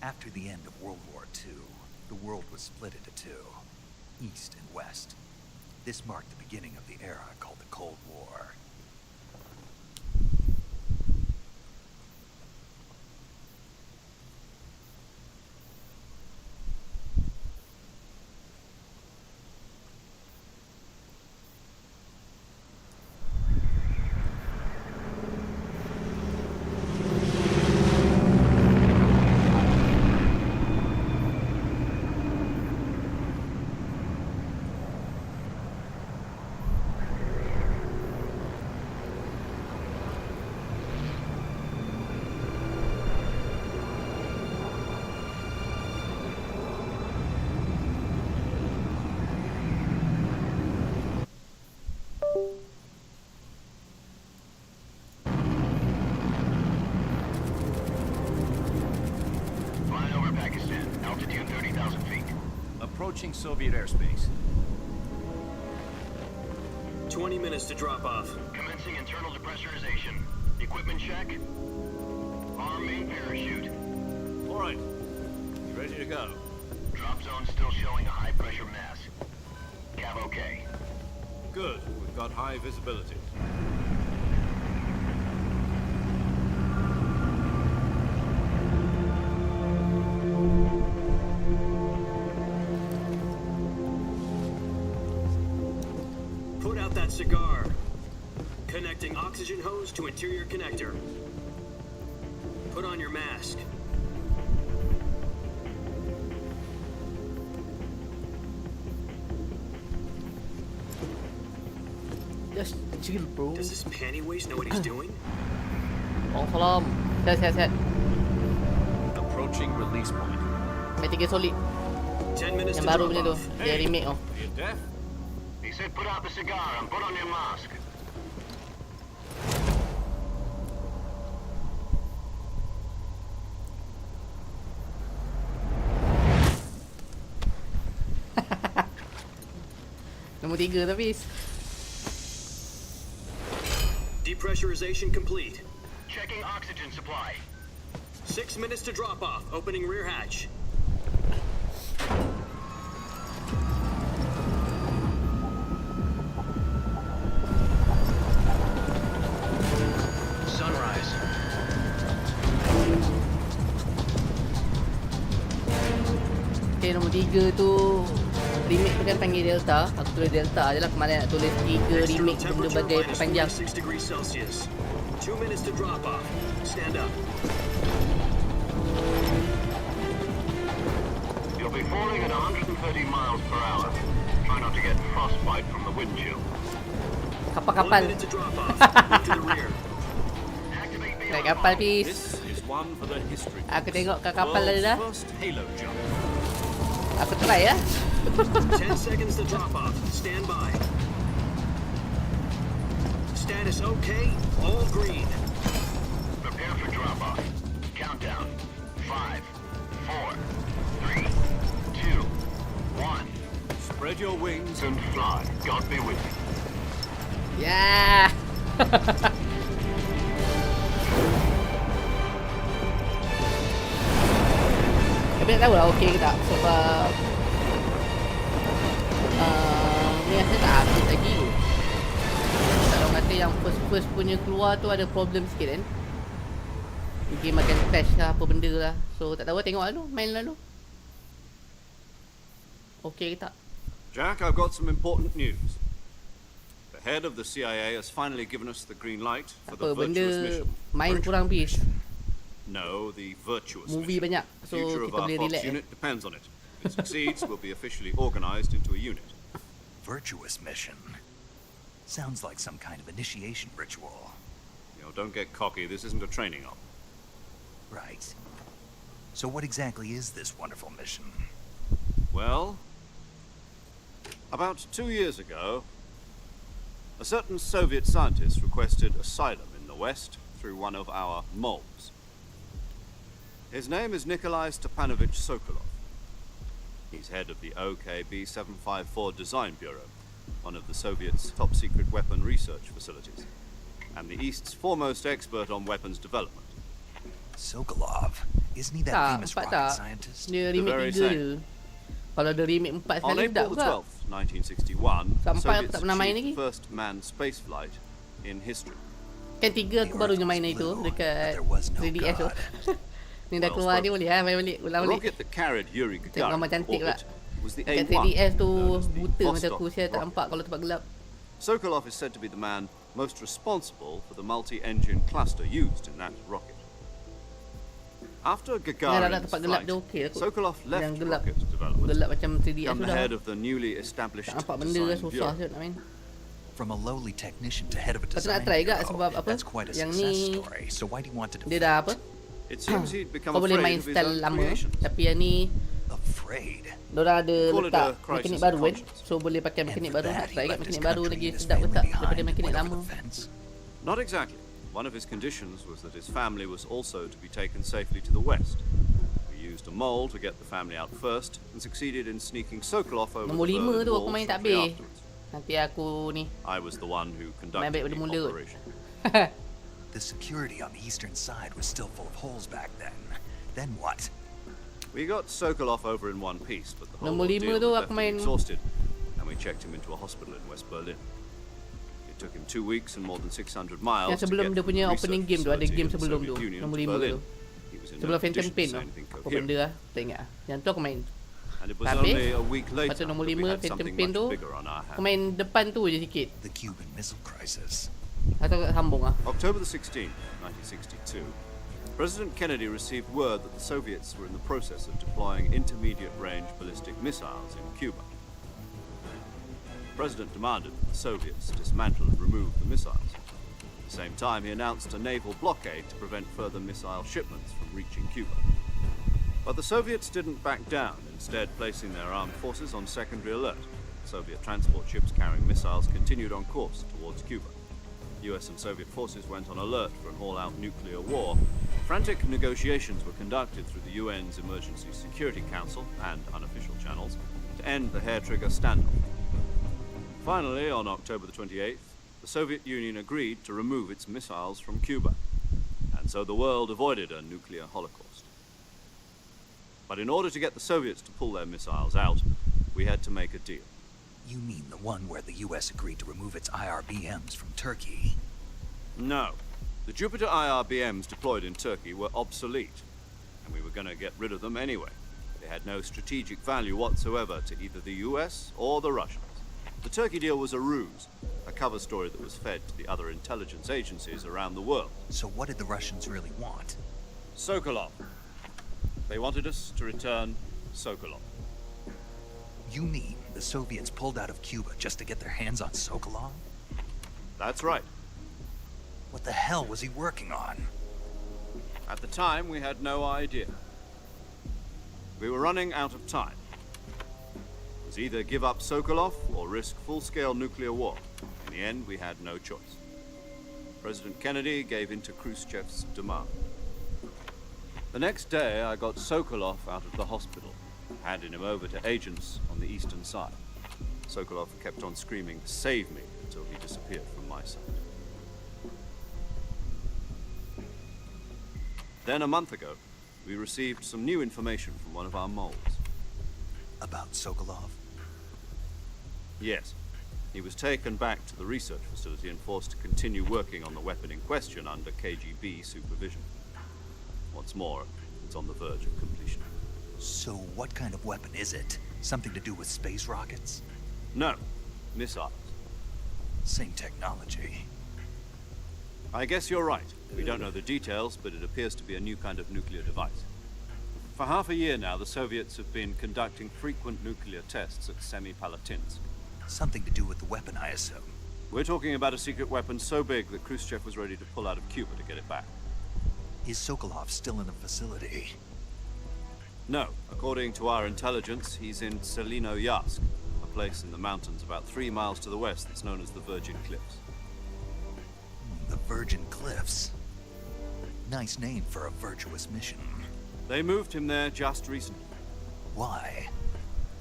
After the end of World War II, the world was split into two, East and West. This marked the beginning of the era called the Cold War. Approaching Soviet airspace. 20 minutes to drop off. Commencing internal depressurization. Equipment check. Arm main parachute. All right. Ready to go. Drop zone still showing a high pressure mass. Cav okay. Good. We've got high visibility. Put out that cigar. Connecting oxygen hose to interior connector. Put on your mask. Just chill, bro. Does this panty waste know what he's doing? Oh, salam. Set. Approaching release point. Metal Gear Solid 10 minutes yang to baru drop punya tu. off. Dia remake tu. Are you deaf? He said put out the cigar and put on your mask. Nombor 3 tapi. Depressurization complete. Checking oxygen supply. 6 minutes to drop off. Opening rear hatch. Sunrise. Okay, nombor 3 tu remake tu kan panggil Delta. Aku tulis Delta je lah. Kemarin nak tulis 3 remake benda bagai panjang. 6 degrees Celsius. 2 minutes to drop off. Stand up. You'll be falling at 130 miles per hour. Try not to get frostbite from the wind chill. 1 Kapal-kapal. minute to drop off. Move to the rear. Activate the Naik alarm. kapal, please. This is one for the history. Aku tengok kat kapal ada dah. World's first Halo jump. Aku try ya. 10 seconds to drop off. Stand by. Status okay. All green. Prepare for drop off. Countdown. 5, 4, 3, 2, 1. Spread your wings And fly. God be with you. Ya. Tapi tak tahu lah okey ke tak sebab ni rasa tak update lagi. Kalau kata yang first punya keluar tu ada problem sikit kan. Mungkin makan crash lah apa benda lah. So tak tahu lah, tengok lalu, main lalu. Okey ke tak? Jack, I've got some important news. The head of the CIA has finally given us the green light for the Apa benda virtuous mission. main kurang bis. No, the virtuous Movie mission. banyak. The So future of kita our boleh Fox relax. unit depends on it. If it succeeds, we'll be officially organized into a unit. Virtuous mission. Sounds like some kind of initiation ritual. You know, don't get cocky. This isn't a training op. Right. So what exactly is this wonderful mission? Well, about 2 years ago, a certain Soviet scientist requested asylum in the West through one of our moles. His name is Nikolai Stepanovich Sokolov. He's head of the OKB-754 Design Bureau, one of the Soviets' top-secret weapon research facilities, and the East's foremost expert on weapons development. Sokolov. Isn't he that Tak, famous 4 rocket tak. scientist? Dia The remake very 3 same. je. Kalau ada remake 4 On sekali sedap April the juga. 12th, 1961, the Sampai aku Soviets tak pernah main achieved lagi. the first manned spaceflight in history. Kan 3 aku The barunya Earth main was itu blue, dekat but there was no 3DS tu. God. Ni dah Well keluar dia spoken. boleh main balik, ulang The balik. rocket that carried Yuri Tengok Gagarin gambar to cantik orbit pula. was the Dekat A1, 3DS tu known as the buta masa aku Vostok share tak rocket. nampak kalau tempat gelap. Sokolov is said to be the man most responsible for the multi-engine cluster used in that rocket. After Yang nak Gagarin's tempat gelap flight, dia okey lah kot. Sokolov left Yang gelap. rocket development, Gelap macam 3DS become tu the dah. head of the newly established Tak nampak benda design susah bureau. siot nak main. From a lowly technician to head of a Lepas tu nak design try juga bureau, sebab apa, that's quite a yang success ni story. So why do you want to Dia dah apa? It seems he'd become Kau boleh afraid main of his style own lama, creations. tapi yang ni afraid? diorang ada Call it letak a crisis mekanik of baru kan. conscience. So boleh pakai And mekanik for baru. that, Nak he try kat left his mekanik baru country lagi and his sedap family tak behind daripada and mekanik went over lama. the fence? Not exactly. One of his conditions was that his family was also to be taken safely to the west. We used a mole to get the family out first and succeeded in sneaking Sokolov over Nombor the 5 Berlin tu aku Wall main tak shortly habis. afterwards. Nanti aku ni I was the one who main conducted balik the pada mula kot. operation. The security on the eastern side was still full of holes back then. Then what? We got Sokolov over in one piece, but the whole Nombor 5 ordeal tu left aku him main exhausted, and we checked him into a hospital in West Berlin. It took him 2 weeks and more than 600 miles Yang to sebelum get dia from punya the opening research game tu, ada facility game in the sebelum Soviet tu, Union nombor to 5 Berlin. tu. He was in no Sebelum Phantom condition to Pain say tu. anything Apa coherent. benda lah, tak ingat. Yang tu aku main. And it was Habis, only a week lepas later tu nombor that we 5 had Phantom something Pain much tu bigger on our aku hands. main depan tu je sikit. The Cuban Missile Crisis. Atau sambung lah. October the 16th, 1962, President Kennedy received word that the Soviets were in the process of deploying intermediate-range ballistic missiles in Cuba. The President demanded that the Soviets dismantle and remove the missiles. At the same time, he announced a naval blockade to prevent further missile shipments from reaching Cuba. But the Soviets didn't back down, instead placing their armed forces on secondary alert. Soviet transport ships carrying missiles continued on course towards Cuba. US and Soviet forces went on alert for an all-out nuclear war. Frantic negotiations were conducted through the UN's Emergency Security Council and unofficial channels to end the hair-trigger standoff. Finally, on October the 28th, the Soviet Union agreed to remove its missiles from Cuba, and so the world avoided a nuclear holocaust. But in order to get the Soviets to pull their missiles out, we had to make a deal. You mean the one where the US agreed to remove its IRBMs from Turkey? No. The Jupiter IRBMs deployed in Turkey were obsolete, and we were going to get rid of them anyway. They had no strategic value whatsoever to either the US or the Russians. The Turkey deal was a ruse, a cover story that was fed to the other intelligence agencies around the world. So what did the Russians really want? Sokolov. They wanted us to return Sokolov. You mean the Soviets pulled out of Cuba just to get their hands on Sokolov? That's right. What the hell was he working on? At the time, we had no idea. We were running out of time. It was either give up Sokolov or risk full-scale nuclear war. In the end, we had no choice. President Kennedy gave in to Khrushchev's demand. The next day, I got Sokolov out of the hospital, handing him over to agents on the eastern side. Sokolov kept on screaming, "Save me," until he disappeared from my side. Then a month ago, we received some new information from one of our moles. About Sokolov? Yes. He was taken back to the research facility and forced to continue working on the weapon in question under KGB supervision. What's more, it's on the verge of completion. So what kind of weapon is it? Something to do with space rockets? No, missiles. Same technology. I guess you're right. We don't know the details, but it appears to be a new kind of nuclear device. For half a year now, the Soviets have been conducting frequent nuclear tests at Semipalatinsk. Something to do with the weapon, I assume. We're talking about a secret weapon so big that Khrushchev was ready to pull out of Cuba to get it back. Is Sokolov still in the facility? No, according to our intelligence, he's in Selinoyarsk, a place in the mountains about 3 miles to the west that's known as the Virgin Cliffs. The Virgin Cliffs. Nice name for a virtuous mission. They moved him there just recently. Why?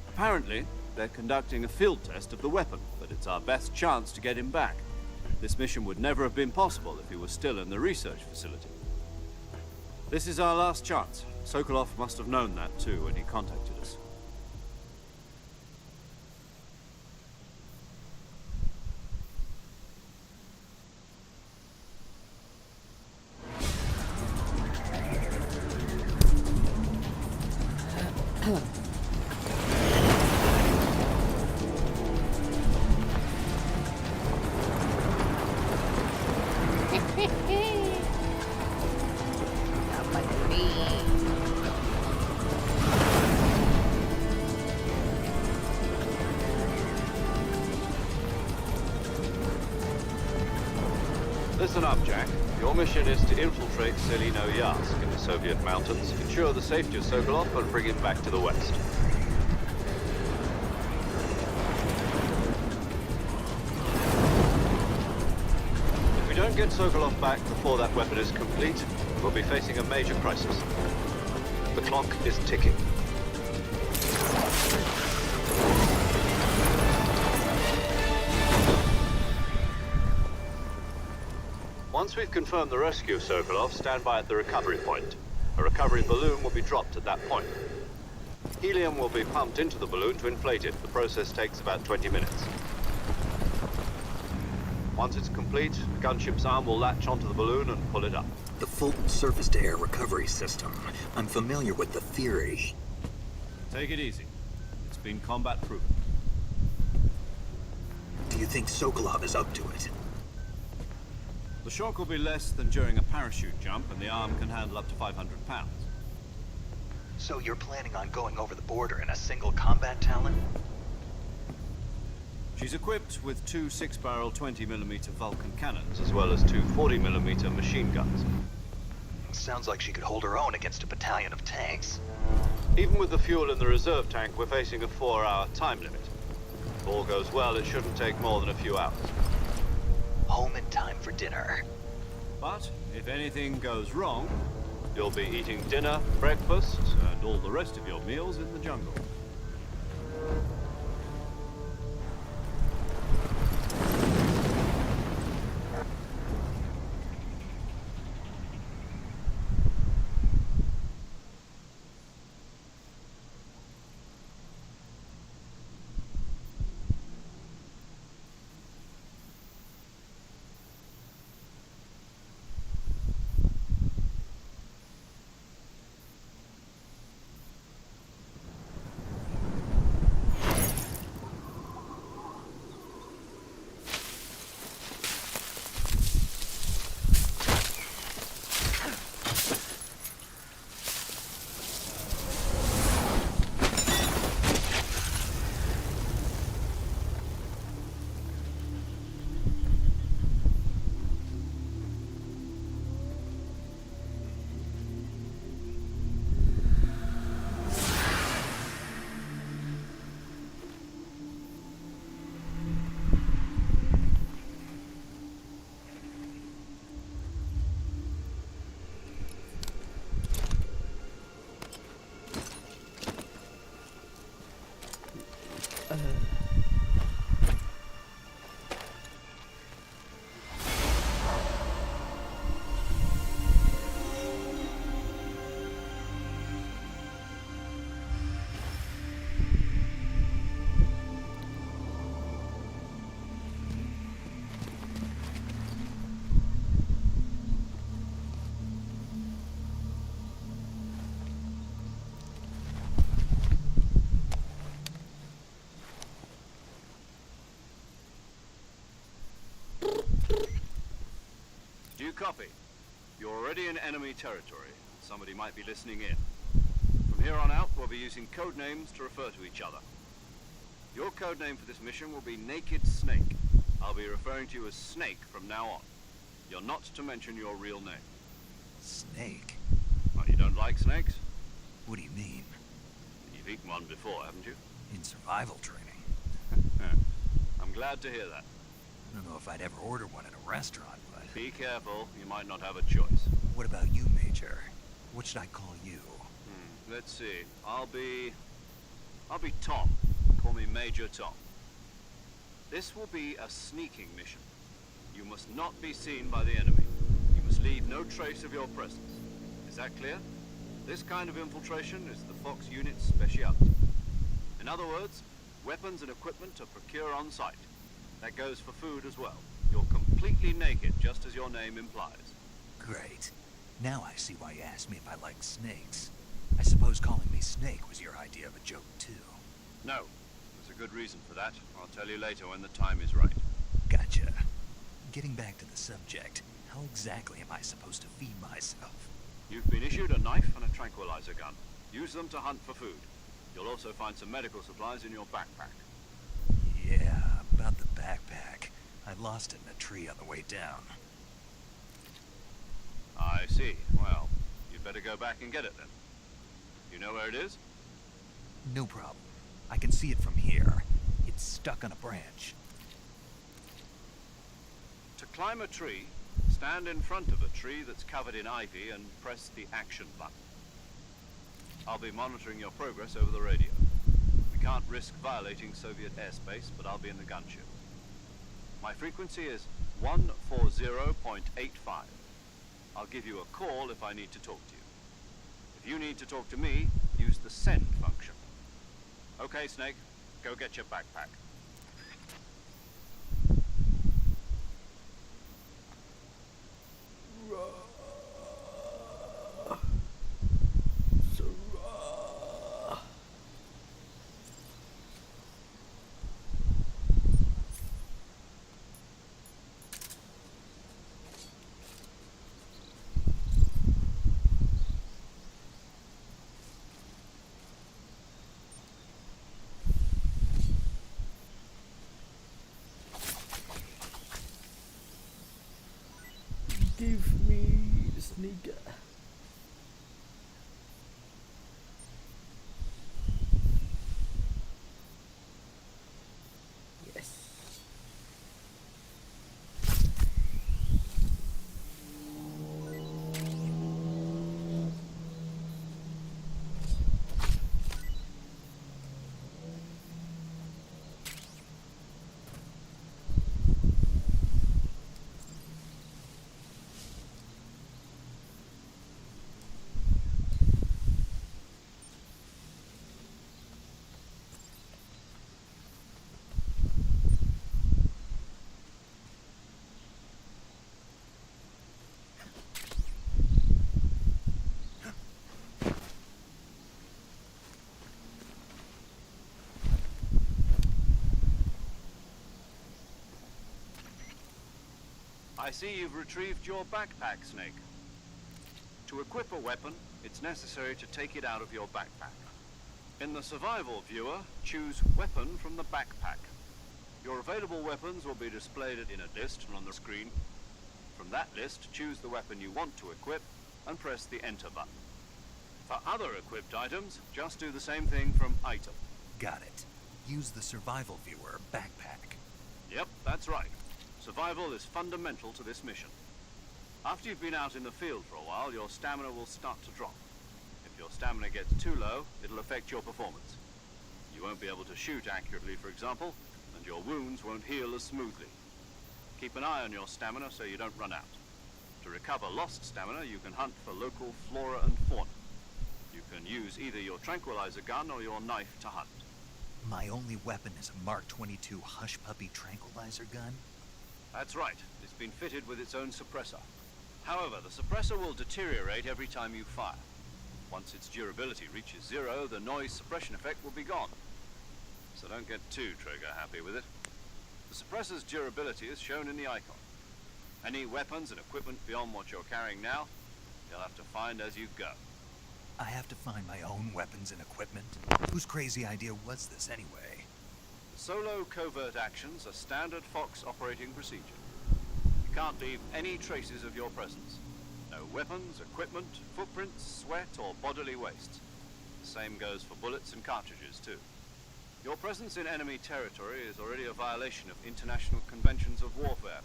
Apparently, they're conducting a field test of the weapon, but it's our best chance to get him back. This mission would never have been possible if he was still in the research facility. This is our last chance Sokolov must have known that too when he contacted us. Apa ni? Listen up, Jack. Your mission is to infiltrate Selino Yask in the Soviet mountains, ensure the safety of Sokolov, and bring him back to the west. If we don't get Sokolov back before that weapon is complete, we'll be facing a major crisis. The clock is ticking. Once we've confirmed the rescue of Sokolov, stand by at the recovery point. A recovery balloon will be dropped at that point. Helium will be pumped into the balloon to inflate it. The process takes about 20 minutes. Once it's complete, the gunship's arm will latch onto the balloon and pull it up. The Fulton surface-to-air recovery system. I'm familiar with the theory. Take it easy. It's been combat-proven. Do you think Sokolov is up to it? The shock will be less than during a parachute jump, and the arm can handle up to 500 pounds. So you're planning on going over the border in a single combat Talon? She's equipped with two 6-barrel 20mm Vulcan cannons, as well as two 40mm machine guns. Sounds like she could hold her own against a battalion of tanks. Even with the fuel in the reserve tank, we're facing a 4-hour time limit. If all goes well, it shouldn't take more than a few hours. Home in time for dinner. But if anything goes wrong, you'll be eating dinner, breakfast, and all the rest of your meals in the jungle. Do you copy? You're already in enemy territory. Somebody might be listening in. From here on out, we'll be using code names to refer to each other. Your code name for this mission will be Naked Snake. I'll be referring to you as Snake from now on. You're not to mention your real name. Snake? Oh, you don't like snakes? What do you mean? You've eaten one before, haven't you? In survival training. I'm glad to hear that. I don't know if I'd ever order one at a restaurant, but... Be careful, you might not have a choice. What about you, Major? What should I call you? Let's see. I'll be Tom. Call me Major Tom. This will be a sneaking mission. You must not be seen by the enemy. You must leave no trace of your presence. Is that clear? This kind of infiltration is the Fox unit's speciality. In other words, weapons and equipment are procured on site. That goes for food as well. You're completely naked, just as your name implies. Great. Now I see why you asked me if I like snakes. I suppose calling me Snake was your idea of a joke, too. No, there's a good reason for that. I'll tell you later when the time is right. Gotcha. Getting back to the subject, how exactly am I supposed to feed myself? You've been issued a knife and a tranquilizer gun. Use them to hunt for food. You'll also find some medical supplies in your backpack. Yeah, about the backpack. I lost it in a tree on the way down. I see. Well, you'd better go back and get it then. You know where it is? No problem. I can see it from here. It's stuck on a branch. To climb a tree, stand in front of a tree that's covered in ivy and press the action button. I'll be monitoring your progress over the radio. We can't risk violating Soviet airspace, but I'll be in the gunship. My frequency is 140.85. I'll give you a call if I need to talk to you. If you need to talk to me, use the send function. Okay, Snake, go get your backpack. Give me the sneaker. Yes. I see you've retrieved your backpack, Snake. To equip a weapon, it's necessary to take it out of your backpack. In the survival viewer, choose Weapon from the backpack. Your available weapons will be displayed in a list on the screen. From that list, choose the weapon you want to equip and press the Enter button. For other equipped items, just do the same thing from Item. Got it. Use the survival viewer backpack. Yep, that's right. Survival is fundamental to this mission. After you've been out in the field for a while, your stamina will start to drop. If your stamina gets too low, it'll affect your performance. You won't be able to shoot accurately, for example, and your wounds won't heal as smoothly. Keep an eye on your stamina so you don't run out. To recover lost stamina, you can hunt for local flora and fauna. You can use either your tranquilizer gun or your knife to hunt. My only weapon is a Mark 22 Hush Puppy tranquilizer gun? That's right. It's been fitted with its own suppressor. However, the suppressor will deteriorate every time you fire. Once its durability reaches 0, the noise suppression effect will be gone. So don't get too trigger happy with it. The suppressor's durability is shown in the icon. Any weapons and equipment beyond what you're carrying now, you'll have to find as you go. I have to find my own weapons and equipment? Whose crazy idea was this anyway? Solo covert actions are standard Fox operating procedure. You can't leave any traces of your presence. No weapons, equipment, footprints, sweat, or bodily waste. The same goes for bullets and cartridges, too. Your presence in enemy territory is already a violation of international conventions of warfare.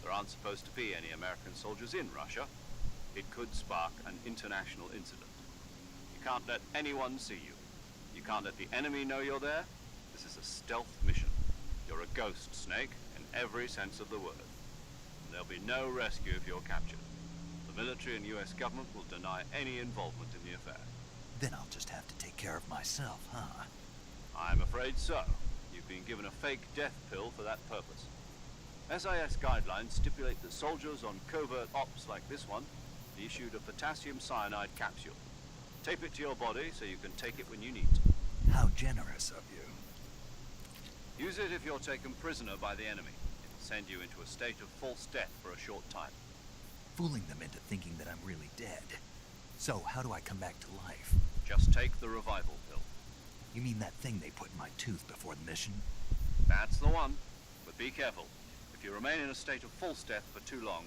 There aren't supposed to be any American soldiers in Russia. It could spark an international incident. You can't let anyone see you. You can't let the enemy know you're there. This is a stealth mission. You're a ghost, Snake, in every sense of the word. And there'll be no rescue if you're captured. The The military and US government will deny any involvement in the affair. Then I'll just have to take care of myself, huh? I'm afraid so. You've been given a fake death pill for that purpose. SIS guidelines stipulate that soldiers on covert ops like this one be issued a potassium cyanide capsule. Tape it to your body so you can take it when you need to. How generous of you. Use it if you're taken prisoner by the enemy. It'll send you into a state of false death for a short time. Fooling them into thinking that I'm really dead. So, how do I come back to life? Just take the revival pill. You mean that thing they put in my tooth before the mission? That's the one. But be careful. If you remain in a state of false death for too long,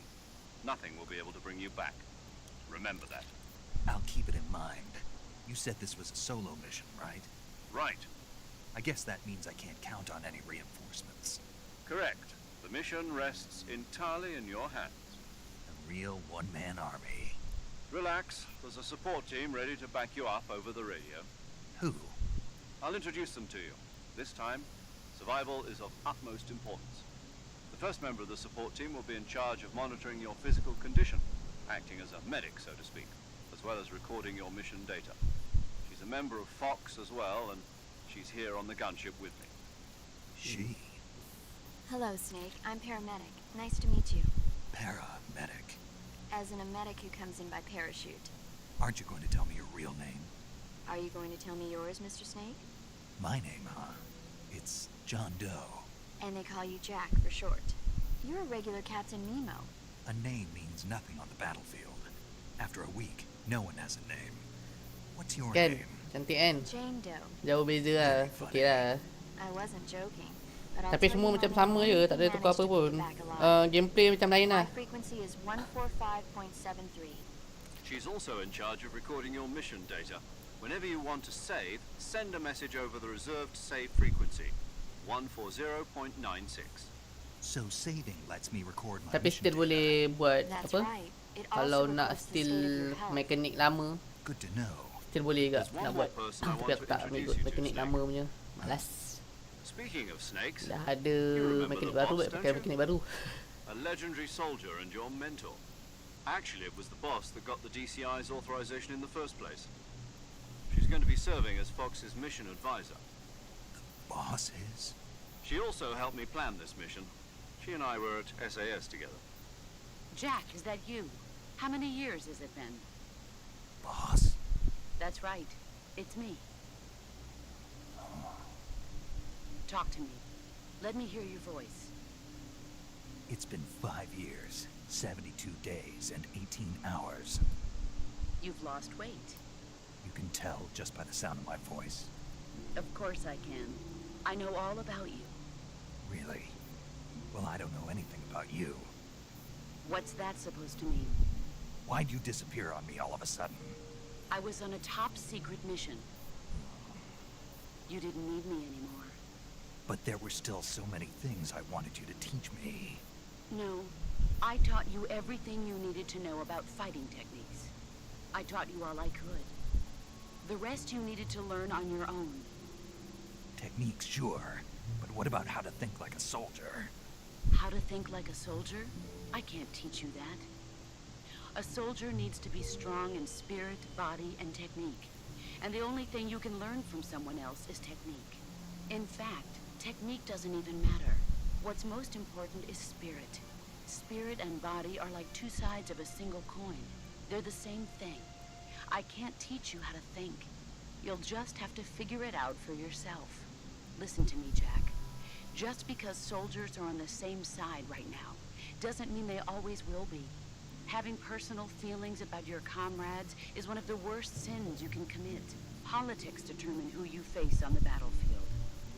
nothing will be able to bring you back. Remember that. I'll keep it in mind. You said this was a solo mission, right? Right. I guess that means I can't count on any reinforcements. Correct. The mission rests entirely in your hands. A real one-man army. Relax. There's a support team ready to back you up over the radio. Who? I'll introduce them to you. This time, survival is of utmost importance. The first member of the support team will be in charge of monitoring your physical condition, acting as a medic, so to speak, as well as recording your mission data. She's a member of Fox as well, and she's here on the gunship with me. She. Hello, Snake. I'm paramedic. Nice to meet you. Paramedic. As in a medic who comes in by parachute. Aren't you going to tell me your real name? Are you going to tell me yours, Mr. Snake? My name, huh? It's John Doe. And they call you Jack for short. You're a regular Captain Nemo. A name means nothing on the battlefield. After a week, no one has a name. What's your Kan? name? Cantik kan? Jane Doe. Jauh beza lah. Okey lah. I wasn't joking. But I'll Tapi tell semua you macam how sama long je, you tak ada managed tukar apa to pun. get back alive. Gameplay macam lain lah. My frequency is 145.73. She's also in charge of recording your mission data. Whenever you want to save, send a message over the reserved save frequency, 140.96. So saving lets me record my Tapi mission still data. boleh buat That's apa? right. It Kalau also nak records the still state of your health. mekanik lama, Good to know. still boleh juga There's one nak more buat. person I want Tapi aku to tak introduce ikut you to, mekanik Snake. lama punya. Malas. Speaking of snakes, Dah ada remember mekanik the baru, boss, baik pakai don't you? mekanik baru. a legendary soldier and your mentor. Actually, it was the boss that got the DCI's authorization in the first place. She's going to be serving as Fox's mission advisor. Boss is? She also helped me plan this mission. She and I were at SAS together. Jack, is that you? How many years has it been? Boss? That's right. It's me. Talk to me. Let me hear your voice. It's been 5 years, 72 days, and 18 hours. You've lost weight. You can tell just by the sound of my voice. Of course I can. I know all about you. Really? Well, I don't know anything about you. What's that supposed to mean? Why'd you disappear on me all of a sudden? I was on a top-secret mission. You didn't need me anymore. But there were still so many things I wanted you to teach me. No. I taught you everything you needed to know about fighting techniques. I taught you all I could. The rest you needed to learn on your own. Techniques, sure. But what about how to think like a soldier? How to think like a soldier? I can't teach you that. A soldier needs to be strong in spirit, body, and technique. And the only thing you can learn from someone else is technique. In fact, technique doesn't even matter. What's most important is spirit. Spirit and body are like two sides of a single coin. They're the same thing. I can't teach you how to think. You'll just have to figure it out for yourself. Listen to me, Jack. Just because soldiers are on the same side right now doesn't mean they always will be. Having personal feelings about your comrades is one of the worst sins you can commit. Politics determine who you face on the battlefield.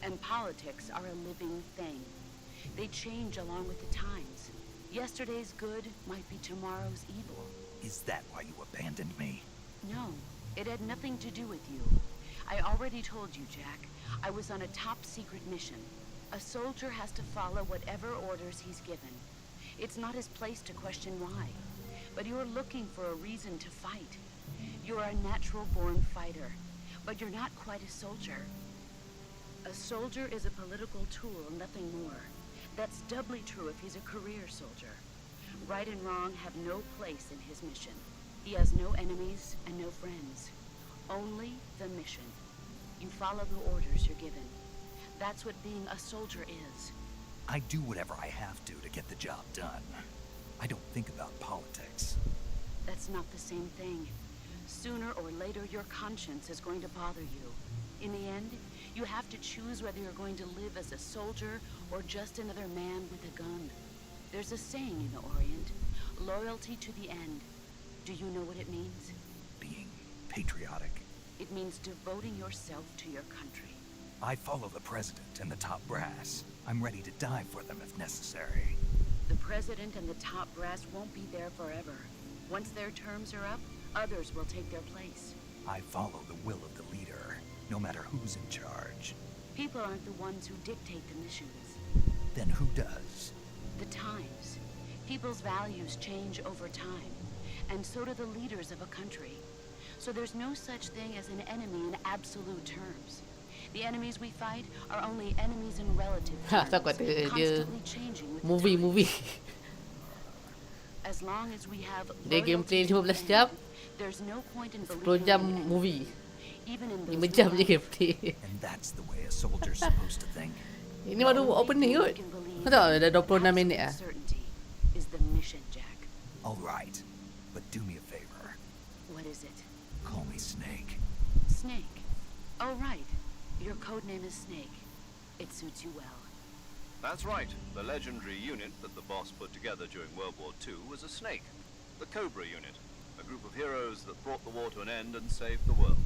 And politics are a living thing. They change along with the times. Yesterday's good might be tomorrow's evil. Is that why you abandoned me? No, it had nothing to do with you. I already told you, Jack. I was on a top-secret mission. A soldier has to follow whatever orders he's given. It's not his place to question why. But you're looking for a reason to fight. You're a natural-born fighter, but you're not quite a soldier. A soldier is a political tool, nothing more. That's doubly true if he's a career soldier. Right and wrong have no place in his mission. He has no enemies and no friends. Only the mission. You follow the orders you're given. That's what being a soldier is. I do whatever I have to get the job done. I don't think about politics. That's not the same thing. Sooner or later, your conscience is going to bother you. In the end, you have to choose whether you're going to live as a soldier or just another man with a gun. There's a saying in the Orient, loyalty to the end. Do you know what it means? Being patriotic. It means devoting yourself to your country. I follow the president and the top brass. I'm ready to die for them if necessary. The president and the top brass won't be there forever. Once their terms are up, others will take their place. I follow the will of the leader, no matter who's in charge. People aren't the ones who dictate the missions. Then who does? The times. People's values change over time, and so do the leaders of a country. So there's no such thing as an enemy in absolute terms. The enemies we fight are only enemies in relative terms, Tak kata dia constantly changing with the movie. times. As long as we have Dia gameplay loyalty to 15 the jam, end, there's no point in 10 believing jam in it. movie. Even in 5 those jam je lives, gameplay. And that's the way a soldier's supposed to think. Ini baru opening kot. Kau tahu dah 26 minit ah. Certainty is the mission, Jack. All right, but do me a favor. What is it? Call me Snake. Snake. Oh, right. Your code name is Snake. It suits you well. That's right. The legendary unit that the boss put together during World War II was a snake. The Cobra unit. A group of heroes that brought the war to an end and saved the world.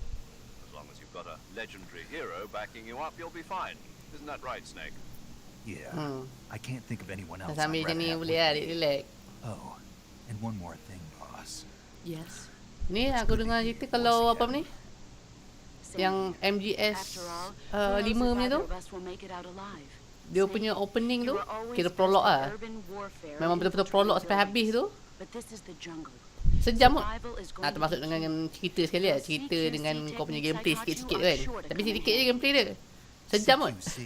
As long as you've got a legendary hero backing you up, you'll be fine. Isn't that right, Snake? Yeah, I can't think of anyone else. Sambil I'd rather je ni have boleh with lah, me. relax. Oh, and one more thing, boss. Yes. Ni aku dengar cerita kalau apa ni? Same Yang here. MGS After all, 5 who knows if punya tu, either of us will make it out alive? dia Snake, punya opening you tu, were always kira best prolog at lah. urban warfare Memang and betul-betul infiltrating prolog sampai habis tu. villages. But this is the jungle. Sejam kot. Survival is going to Termasuk be dengan key. cerita sekali lah. Cerita CQC dengan kau punya techniques gameplay I taught sikit-sikit you kan. are sure to Tapi come in sikit je handy. gameplay dia. Sejam kot. CQC.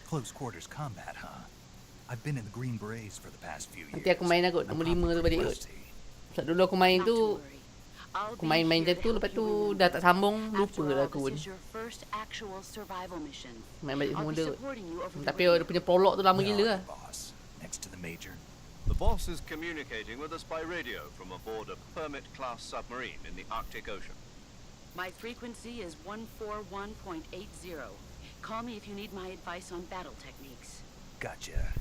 Close quarters combat, huh? I've been in the Green Berets for the past few years. Nanti aku main lah kot, I'm nombor 5 tu probably balik kot. rusty. Sebab dulu aku main Not tu, to worry. I'll aku be main here je to tu, help lepas you tu remember. dah tak sambung, lupa After lah all, aku pun. this is your first actual survival mission. Main balik I'll semula be kot. supporting you over the Tapi radio. dia punya prolog tu lama Where gila are lah. you, boss? Next to the major. The boss is communicating with us by radio from aboard a Permit-class submarine in the Arctic Ocean. My frequency is 141.80. Call me if you need my advice on battle techniques. Gotcha.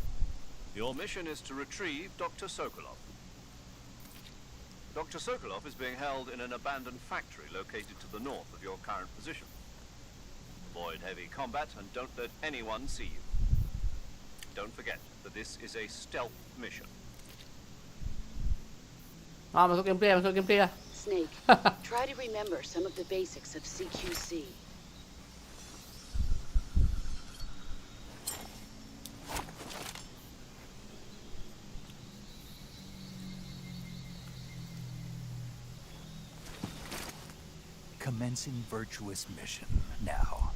Your mission is to retrieve Dr. Sokolov. Dr. Sokolov is being held in an abandoned factory located to the north of your current position. Avoid heavy combat and don't let anyone see you. Don't forget that this is a stealth mission. Masuk gameplay lah. Snake, try to remember some of the basics of CQC. Commencing virtuous mission now.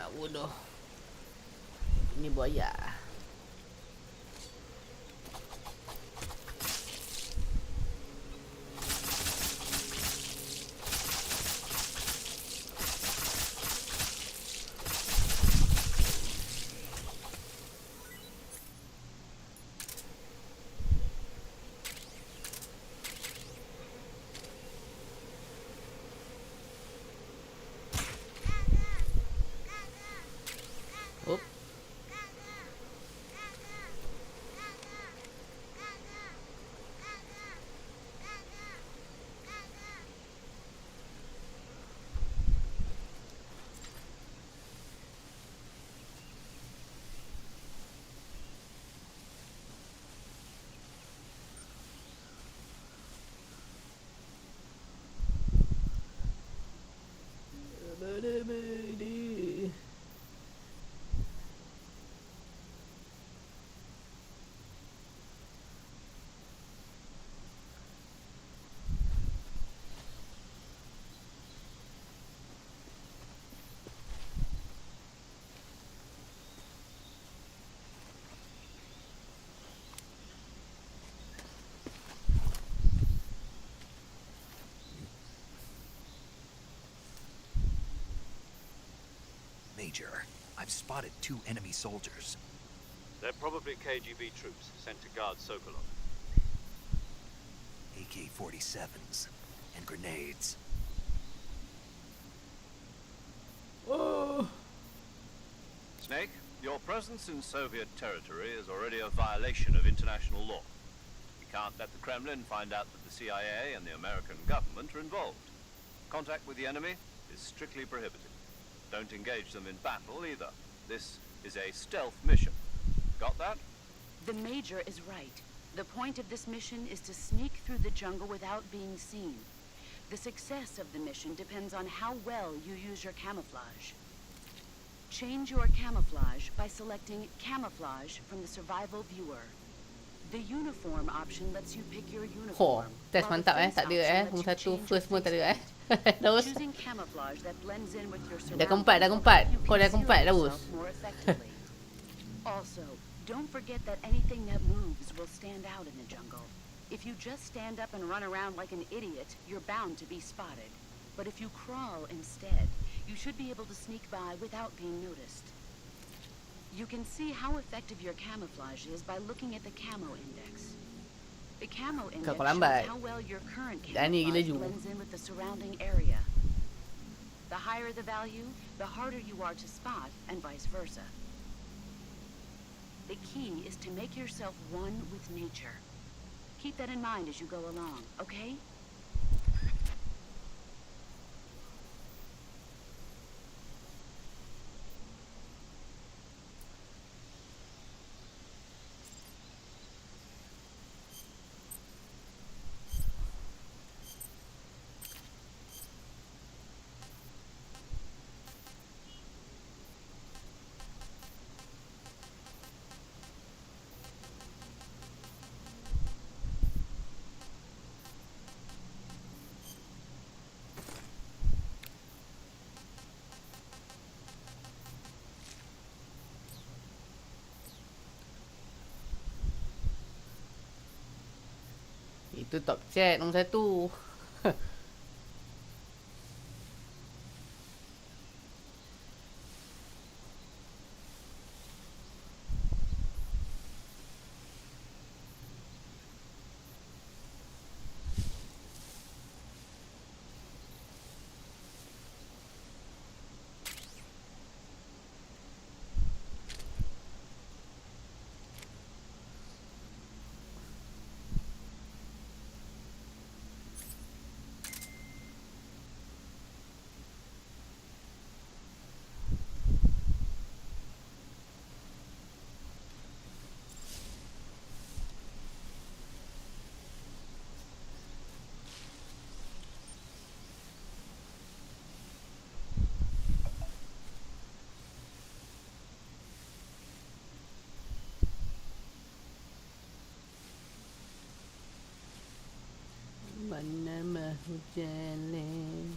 nak bodoh. Ini buaya. Up. Major, I've spotted 2 enemy soldiers. They're probably KGB troops sent to guard Sokolov. AK-47s and grenades. Oh. Snake, your presence in Soviet territory is already a violation of international law. We can't let the Kremlin find out that the CIA and the American government are involved. Contact with the enemy is strictly prohibited. Don't engage them in battle either. This is a stealth mission. Got that? The Major is right. The point of this mission is to sneak through the jungle without being seen. The success of the mission depends on how well you use your camouflage. Change your camouflage by selecting Camouflage from the Survival Viewer. The Uniform option lets you pick your uniform. Test while the mantap face tak ada option lets Nombor you 1 change first your pun tak face ada paint. Terus Choosing camouflage that blends in with your dah keempat, dah surroundings keempat. will help you Kau dah conceal keempat dah, yourself bos. more effectively. Also, don't forget that anything that moves will stand out in the jungle. If you just stand up and run around like an idiot, you're bound to be spotted. But if you crawl instead, you should be able to sneak by without being noticed. You can see how effective your camouflage is by looking at the camo index. The camo index kau shows lambat. how well your current Dani gila camouflage ju. blends in with the surrounding area. The higher the value, the harder you are to spot, and vice versa. The key is to make yourself one with nature. Keep that in mind as you go along, okay? Itu top chat nombor 1. Mana mahu jalan.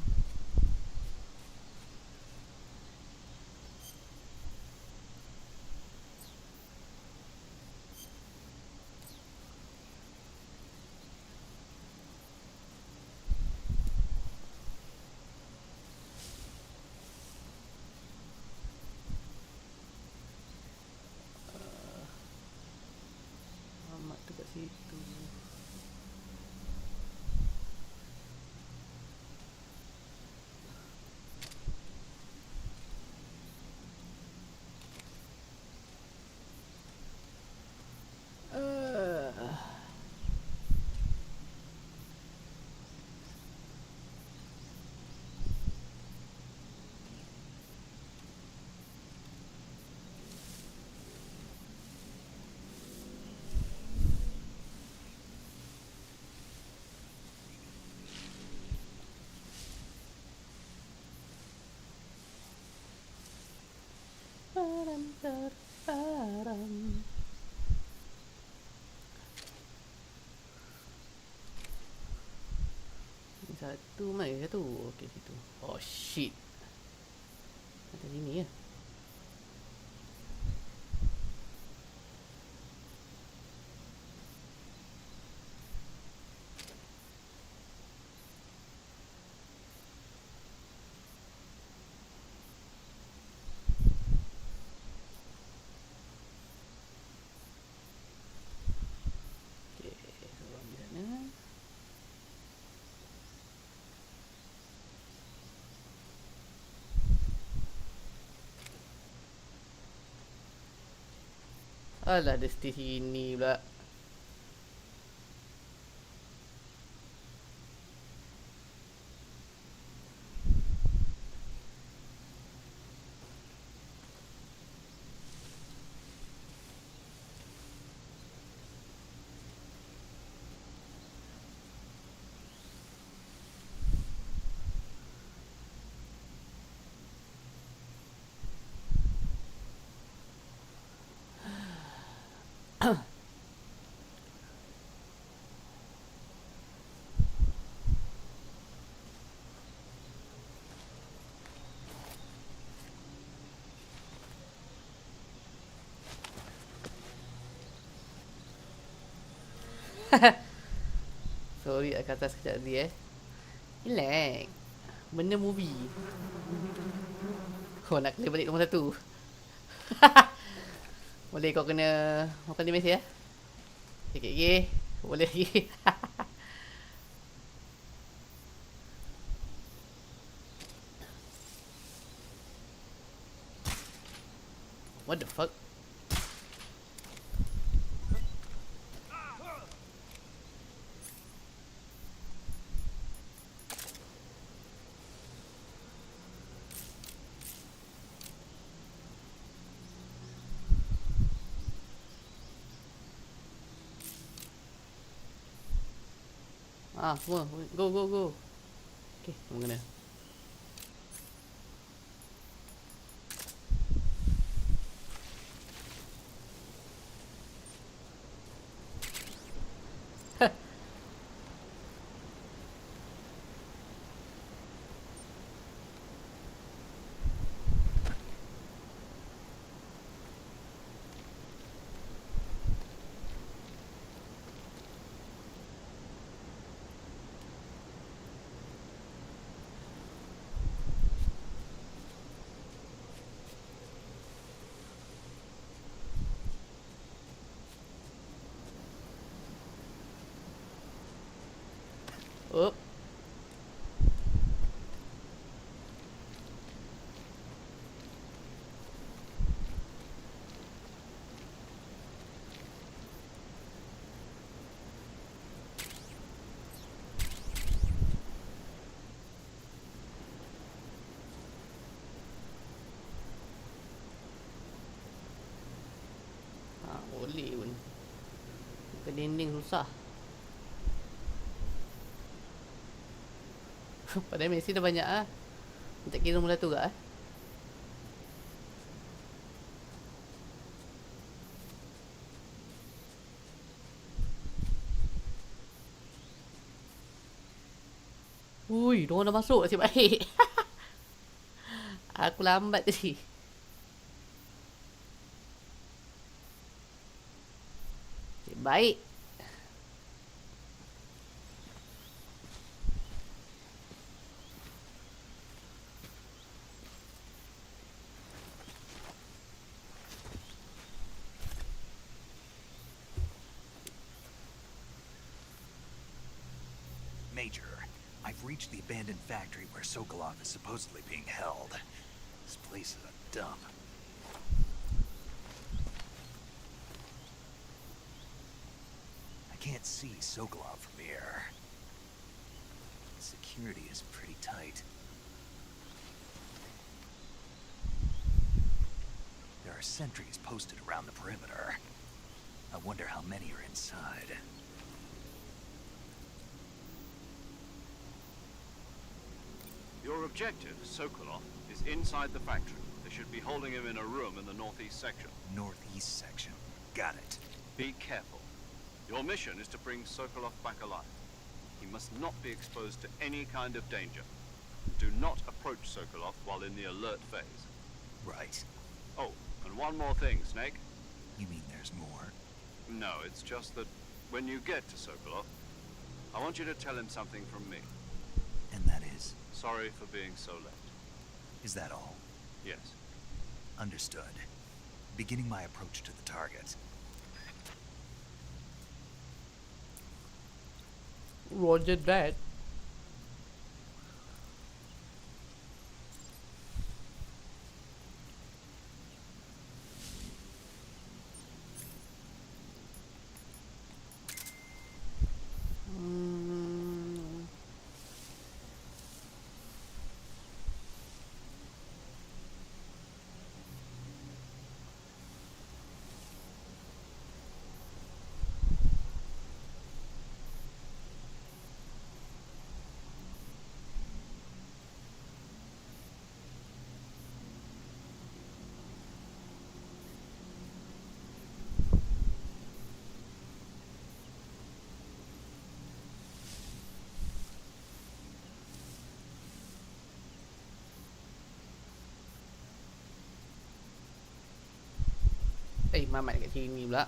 Tararam. Satu mana satu? Okey situ. Oh shit. Ada sini ya. Okey, so ambil sana. Alah, dia stay sini pula. Sorry kat atas sekejap tadi Relax. Benda movie. Oh, nak clear balik nombor 1. Boleh kau kena makan di meja ya. Okey okey. Boleh lagi. What the fuck? Semua go go go. Okey, semua kena. Oh. Boleh pun. Ke dinding susah. Padahal Messi dah banyak tak kira mula tu ke Ui, diorang dah masuk. Nasib baik. Aku lambat tadi. Nasib baik. Major, I've reached the abandoned factory where Sokolov is supposedly being held. This place is a dump. I can't see Sokolov from here. Security is pretty tight. There are sentries posted around the perimeter. I wonder how many are inside. Your objective, Sokolov, is inside the factory. They should be holding him in a room in the northeast section. Northeast section. Got it. Be careful. Your mission is to bring Sokolov back alive. He must not be exposed to any kind of danger. Do not approach Sokolov while in the alert phase. Right. Oh, and one more thing, Snake. You mean there's more? No, it's just that when you get to Sokolov, I want you to tell him something from me. And that is? Sorry for being so late. Is that all? Yes. Understood. Beginning my approach to the target. Roger that. Mamat dekat sini pula.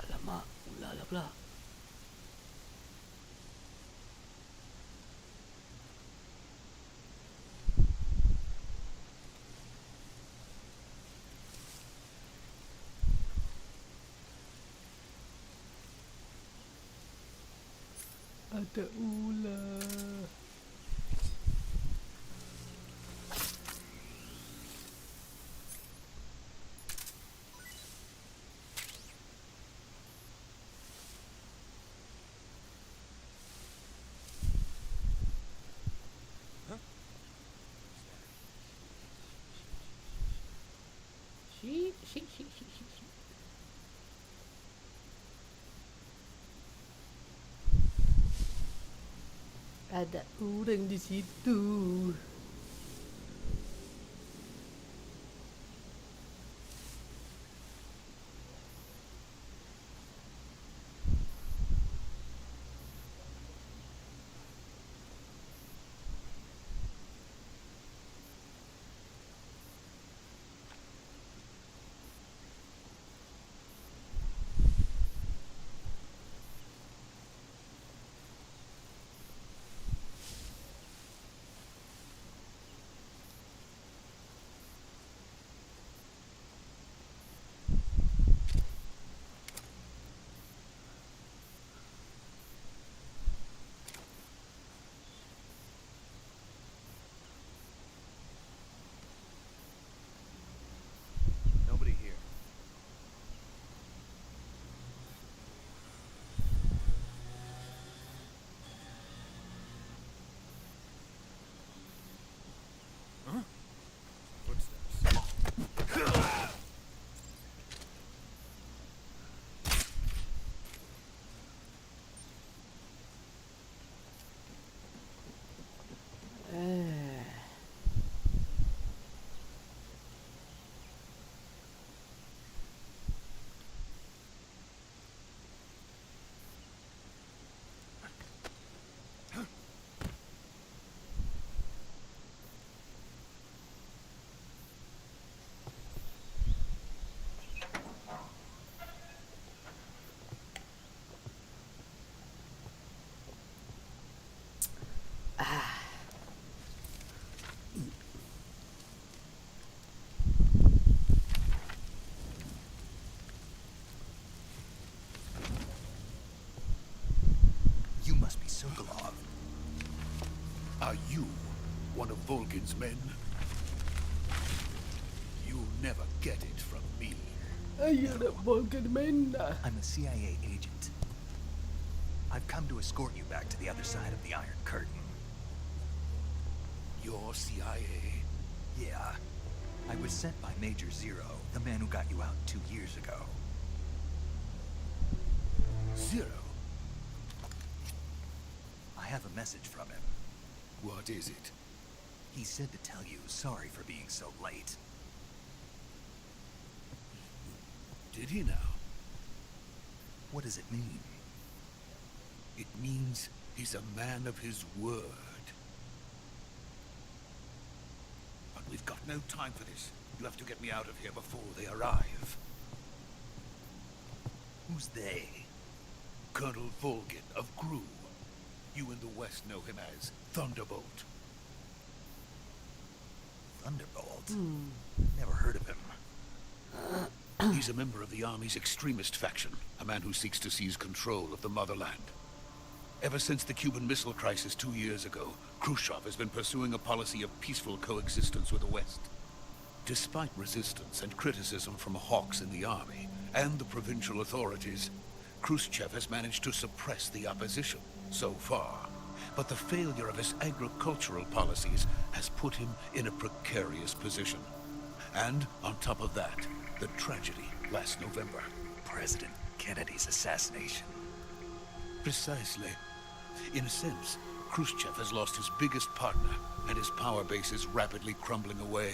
Alamak, ulah pula. Ada ular. Shit. Ada orang di situ. Nobody here. Huh? Footsteps. You must be Sokolov. Are you one of Volgin's men? get it from me. Ayo nak buangkan main dah. I'm a CIA agent. I've come to escort you back to the other side of the Iron Curtain. You're CIA? Yeah. I was sent by Major Zero, the man who got you out 2 years ago. Zero? I have a message from him. What is it? He said to tell you sorry for being so late. Did he now? What does it mean? It means he's a man of his word. But we've got no time for this. You have to get me out of here before they arrive. Who's they? Colonel Volgin of GRU. You in the West know him as Thunderbolt. Thunderbolt? Never heard of him. He's a member of the Army's extremist faction, a man who seeks to seize control of the motherland. Ever since the Cuban Missile Crisis 2 years ago, Khrushchev has been pursuing a policy of peaceful coexistence with the West. Despite resistance and criticism from hawks in the army and the provincial authorities, Khrushchev has managed to suppress the opposition so far. But the failure of his agricultural policies has put him in a precarious position. And on top of that, the tragedy last November. President Kennedy's assassination. Precisely. In a sense, Khrushchev has lost his biggest partner, and his power base is rapidly crumbling away.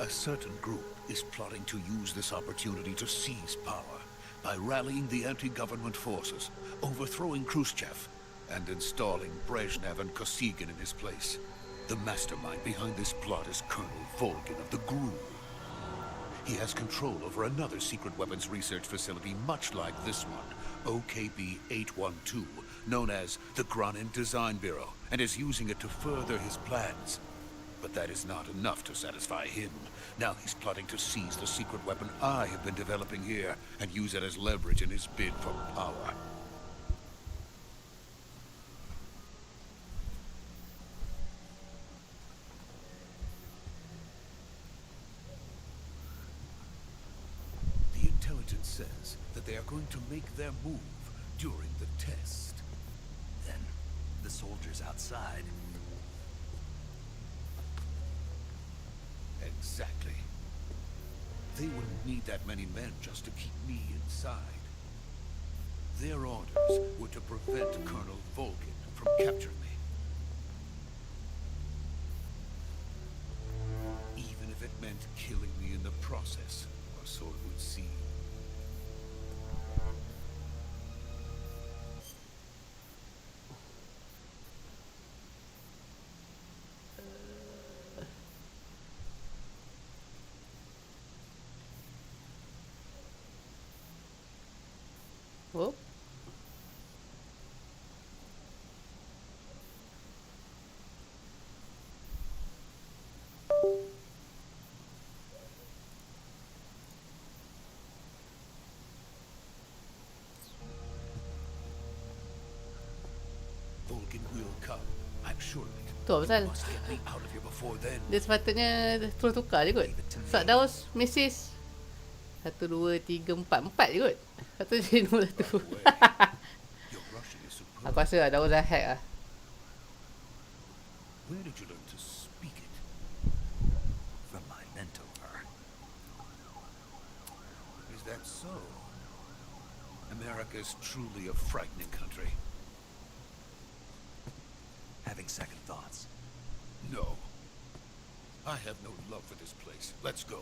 A certain group is plotting to use this opportunity to seize power by rallying the anti-government forces, overthrowing Khrushchev, and installing Brezhnev and Kosygin in his place. The mastermind behind this plot is Colonel Volgin of the GRU. He has control over another secret weapons research facility much like this one, OKB-812, known as the Granin Design Bureau, and is using it to further his plans. But that is not enough to satisfy him. Now he's plotting to seize the secret weapon I have been developing here and use it as leverage in his bid for power. The intelligence says that they are going to make their move during the test. Then, the soldiers outside. Exactly. They wouldn't need that many men just to keep me inside. Their orders were to prevent Colonel Volgin from capturing me. Even if it meant killing me in the process, or so it would seem. Oh. Volgin will come. I'm sure of it. Tu pasal You must get me out of here before then. dia sepatutnya terus tukar je kot. Sebab dah was message 1, 2, 3, 4 je kot. Satu je nombor 1. Your Russian is superb. Aku rasa dah was dah hack lah. Where did you learn to speak it? From my mentor. Is that so? America is truly a frightening country. Having second thoughts. No. I have no love for this place. Let's go.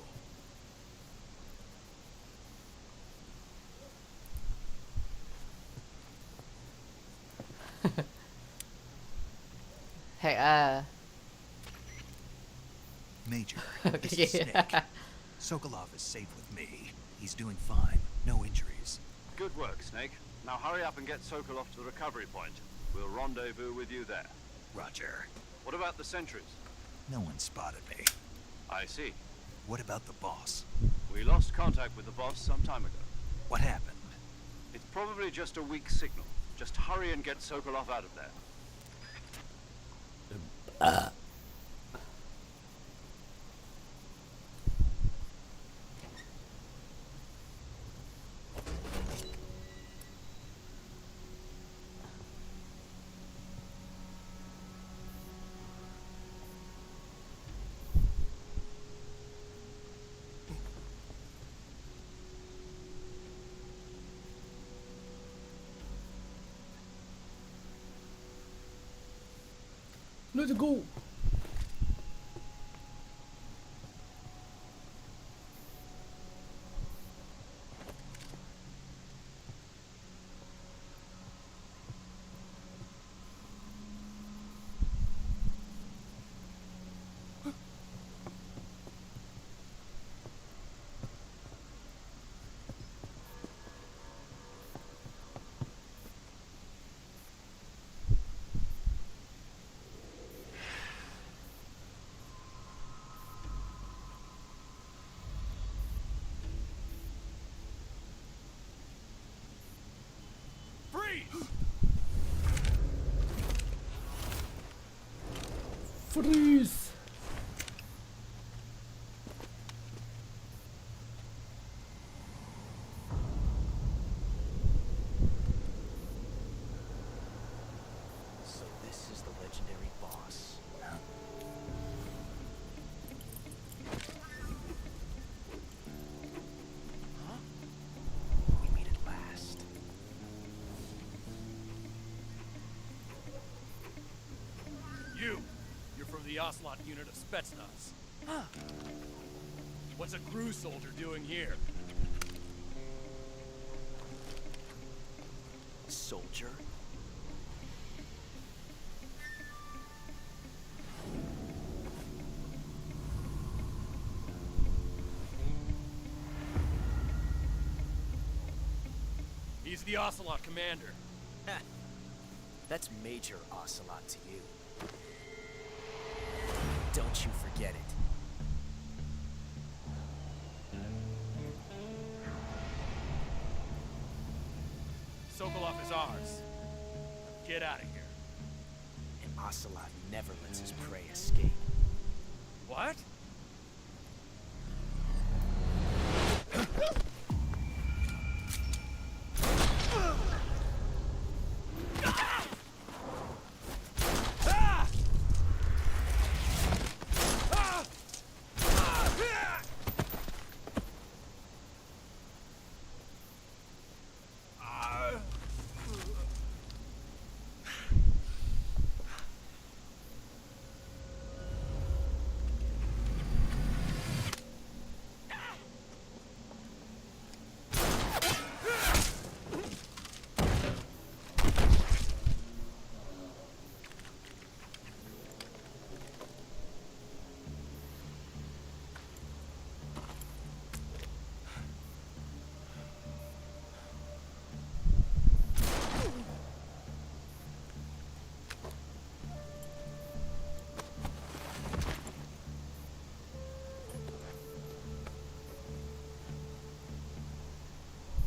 Hack Major, this Okay. is Snake. Sokolov is safe with me. He's doing fine. No injuries. Good work, Snake. Now hurry up and get Sokolov to the recovery point. We'll rendezvous with you there. Roger. What about the sentries? No one spotted me. I see. What about the boss? We lost contact with the boss some time ago. What happened? It's probably just a weak signal. Just hurry and get Sokolov out of there. Let's go. Freeze! So this is the legendary boss. Huh? We meet at last. You're from the Ocelot unit of Spetsnaz. What's a crew soldier doing here? Soldier? He's the Ocelot commander. That's Major Ocelot to you. Don't you forget it. Sokolov is ours. Get out of here. And Ocelot never lets his prey escape. What?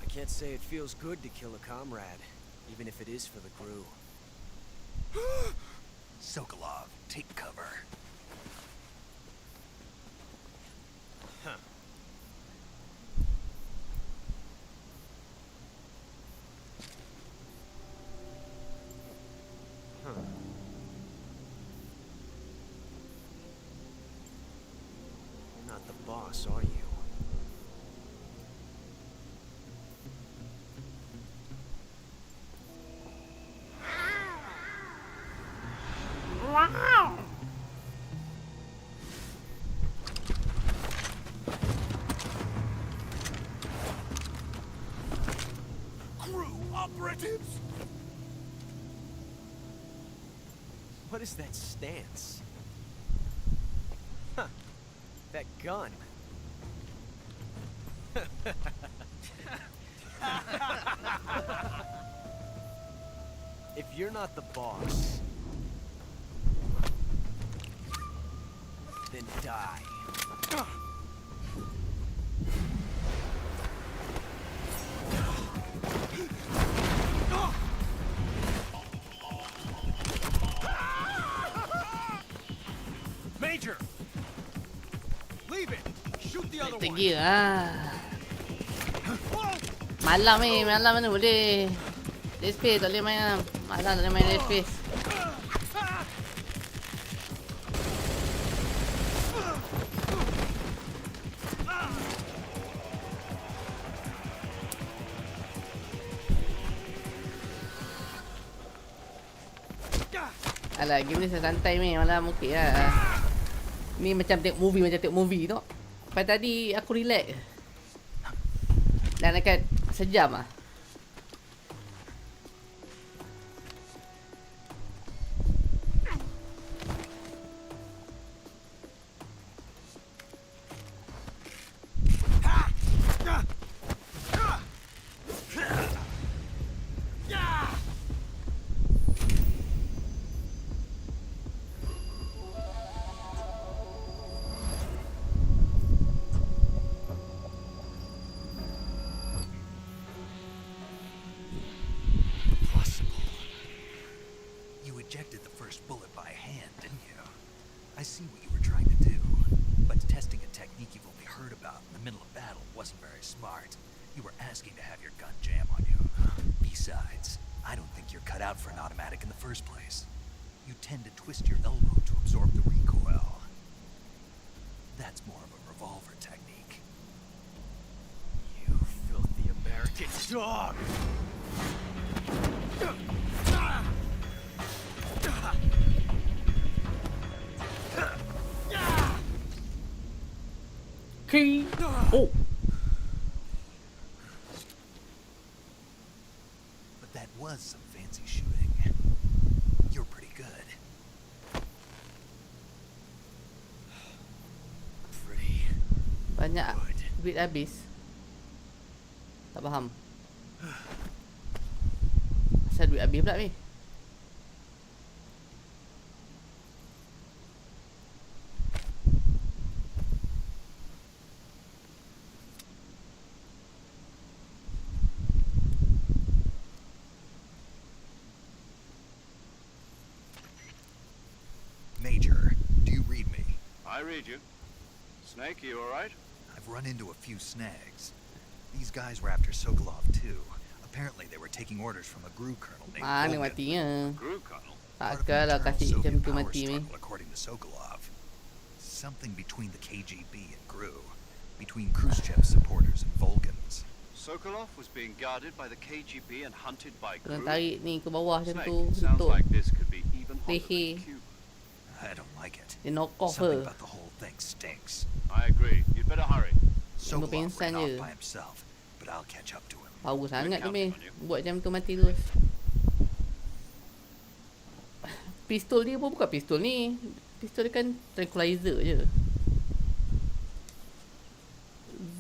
I can't say it feels good to kill a comrade, even if it is for the crew. Sokolov, take cover. Huh. Huh. You're not the boss, are you? Operatives! What is that stance? Huh. That gun. If you're not the boss, then die. Major! Leave it! Shoot the other one! Pergi lah. Malam ni, malam mana boleh. Dead Space tak boleh main. Malam tak boleh main Dead Space. Alah, game ni santai main malam okey lah. Ni macam tengok movie tu. Lepas tadi aku relax. Dan dekat sejam lah. Ejected the first bullet by hand, didn't you? I see what you were trying to do, but testing a technique you've only heard about in the middle of battle wasn't very smart. You were asking to have your gun jam on you. Besides, I don't think you're cut out for an automatic in the first place. You tend to twist your elbow to absorb the recoil. That's more of a revolver technique. You filthy American dog! Key. Oh. But that was some fancy shooting. You're pretty good. Pretty Banyak good. duit habis. Tak faham. Asal duit habis pula ni? Major, do you read me? I read you. Snake, you alright? I've run into a few snags. These guys were after Sokolov too. Apparently they were taking orders from a GRU colonel named Mana Volgan. matinya? Gru Colonel? Part of an Takkanlah internal kasih Soviet macam tu power mati ni. struggle, according to Sokolov. Something between the KGB and GRU. Between Khrushchev's supporters and Volgans. Sokolov was being guarded by the KGB and hunted by Kena Gru. tarik ni ke bawah macam Snake, tu. it sounds Bentuk like this could be even hotter leher. than Cuba. I don't like it. Dia knock off Something her. about the whole thing stinks. I agree. You'd better hurry. Sokolov pingsan ran je. off by himself, but I'll catch up to him. Power sangat tu counting meh. on you. Buat macam tu mati terus. Pistol dia pun bukan pistol ni. Pistol dia kan tranquilizer je.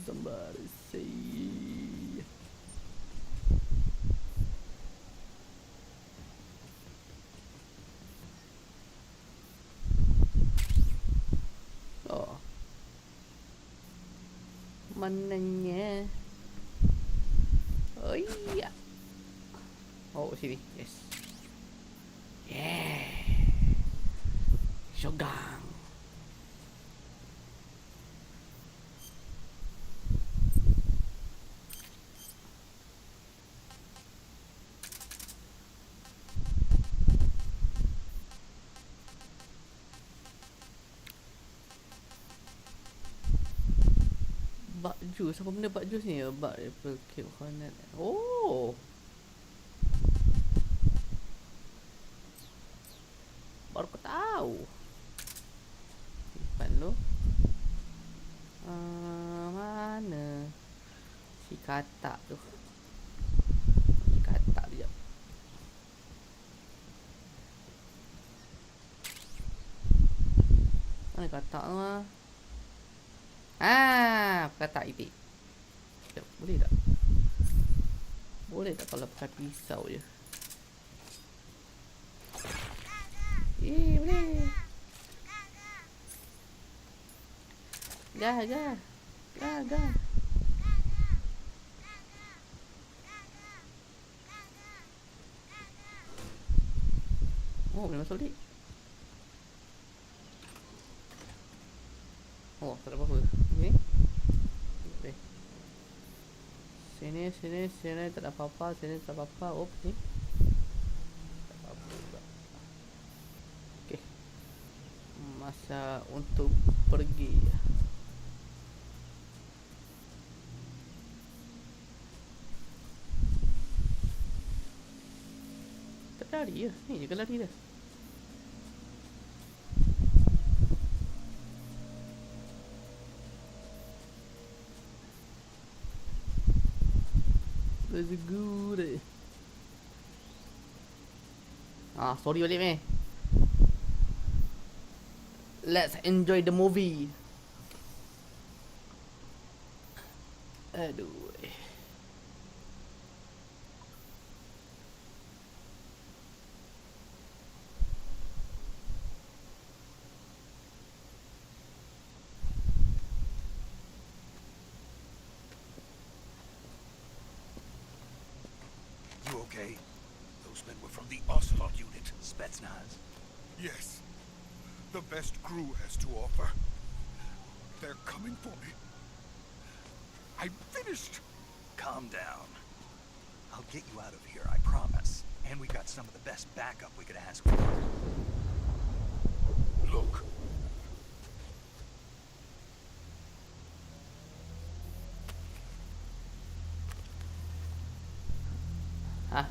Somebody say. Oh. Mananya? Oh iya. Oh sini, yes. Yeah. Shotgun. Bak jus, apa benda bak jus ni? Bak apple cake hornet. Oh. Baru kau tahu. Simpan dulu. Mana si katak tu? Si katak tu jap. Mana katak tu ah? Katak itik. Jap, boleh tak? Boleh tak kalau pakai pisau je? Boleh. Gah. Oh, boleh masuk dik. Oh, tak ada apa-apa. Ni. Boleh. Sini tak ada apa-apa. Sini tak ada apa-apa. Oh, ni. Tak ada apa-apa juga. Okey. Masa untuk pergi. Tak lari je. Ni je ke lari dia. Let's go deh. Sorry balik meh. Let's enjoy the movie. Aduh. You okay? Those men were from the Ocelot unit. Spetsnaz. Yes. The best crew has to offer. They're coming for me. I'm finished. Calm down. I'll get you out of here, I promise. And we've got some of the best backup we could ask for. Look.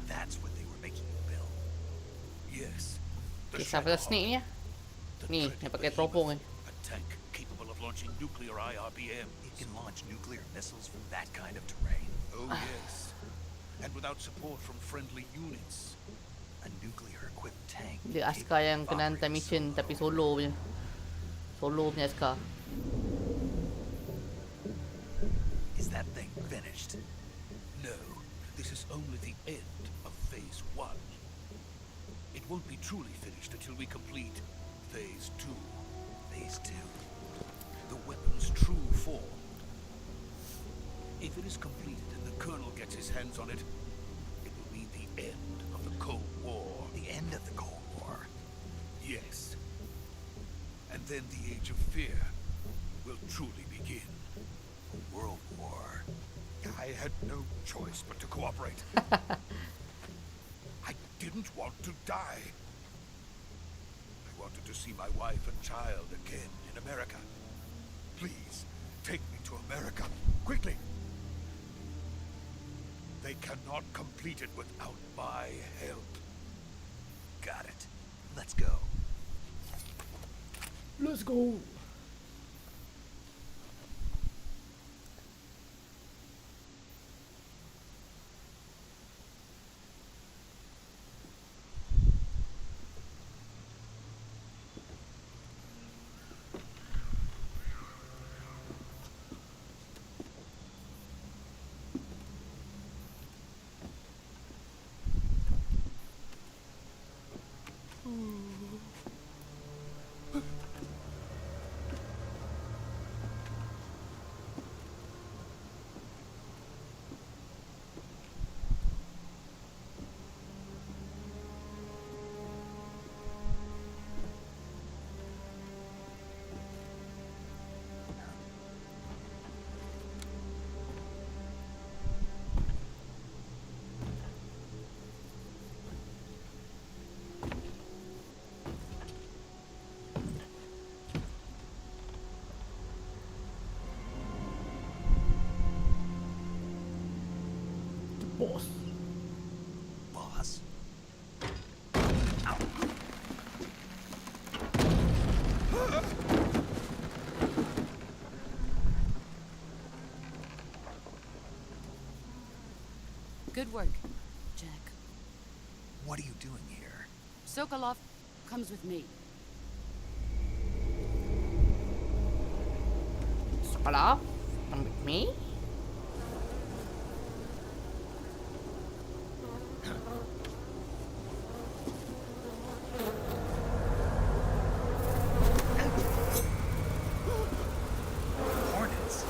That's what they were making you build. Yes. The Kisah pasal Shadow snake ni lah. The Ni, dreaded yang pakai behemoth, teropong ni. A tank capable of launching nuclear IRBM. It can launch nuclear missiles from that kind of terrain. Oh yes. And without support from friendly units. A nuclear-equipped tank. Dia askar yang kena hantar mission tapi solo punya. Solo punya askar. Is that thing finished? No, this is only the end of Phase 1. It won't be truly finished until we complete Phase 2. Phase 2. The weapon's true form. If it is completed and the Colonel gets his hands on it, it will mean the end of the Cold War. The end of the Cold War. Yes. And then the Age of Fear will truly begin. World War. I had no choice but to cooperate. I didn't want to die. I wanted to see my wife and child again in America. Please, take me to America, quickly. They cannot complete it without my help. Got it. Let's go. Let's go. Boss. Boss. Good work, Jack. What are you doing here? Sokolov comes with me. Sokolov? Come with me? Hornets.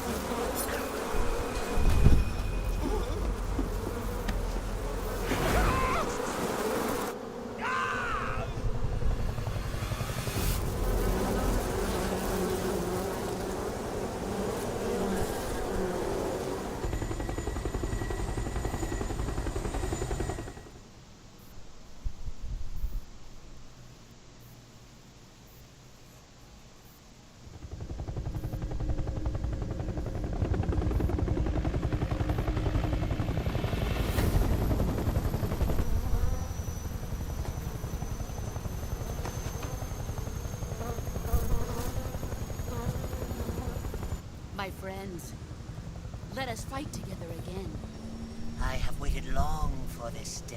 My friends, let us fight together again. I have waited long for this day.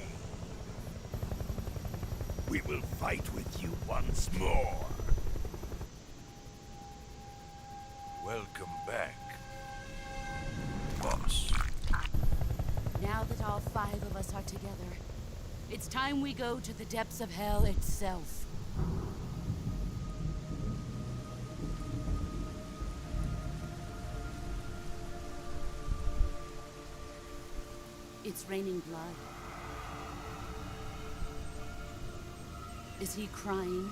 We will fight with you once more. Welcome back, boss. Now that all 5 of us are together, it's time we go to the depths of hell itself. It's raining blood. Is he crying?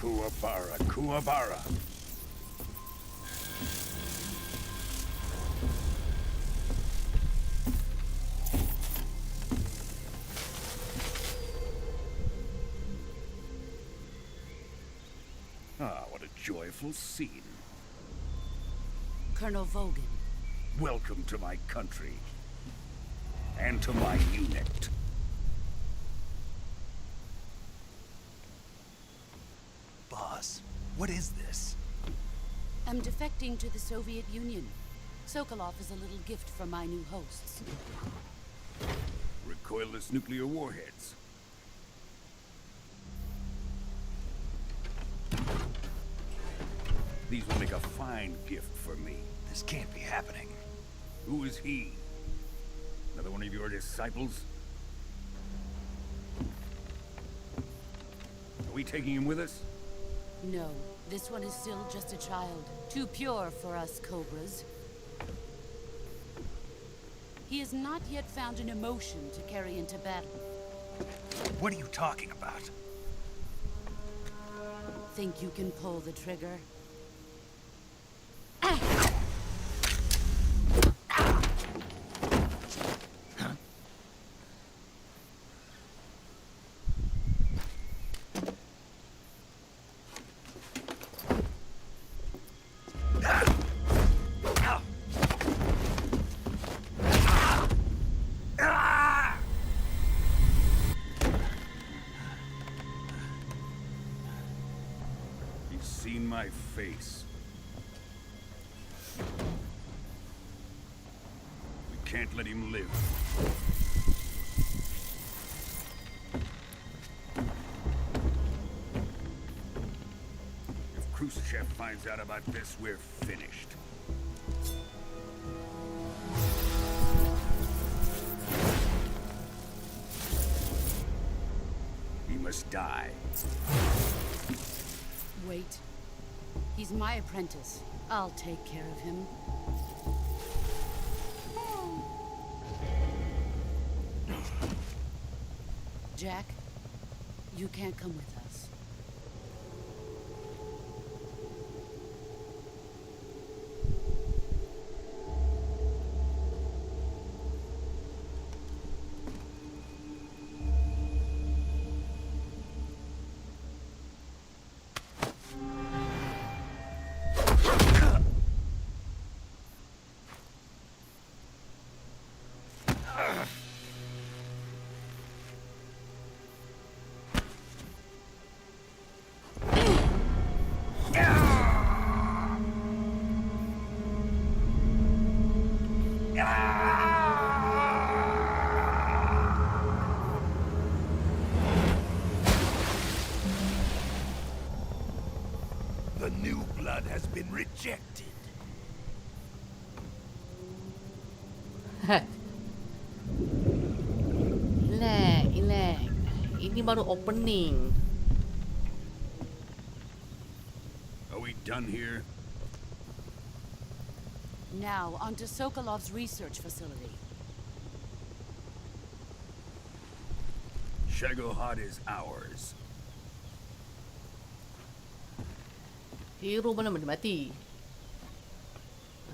Kuwabara, Kuwabara. Ah, what a joyful scene. Colonel Vogan. Welcome to my country. And to my unit. Boss, what is this? I'm defecting to the Soviet Union. Sokolov is a little gift from my new hosts. Recoilless nuclear warheads. These will make a fine gift for me. This can't be happening. Who is he? Another one of your disciples? Are we taking him with us? No, this one is still just a child. Too pure for us Cobras. He has not yet found an emotion to carry into battle. What are you talking about? Think you can pull the trigger? He's seen my face. We can't let him live. If Khrushchev finds out about this, we're finished. He must die. Wait. He's my apprentice. I'll take care of him. Jack, you can't come with us. The new blood has been rejected. Relax. Ini baru opening. Are we done here? Now, onto Sokolov's research facility. Shagohod is ours. Hero mana boleh mati.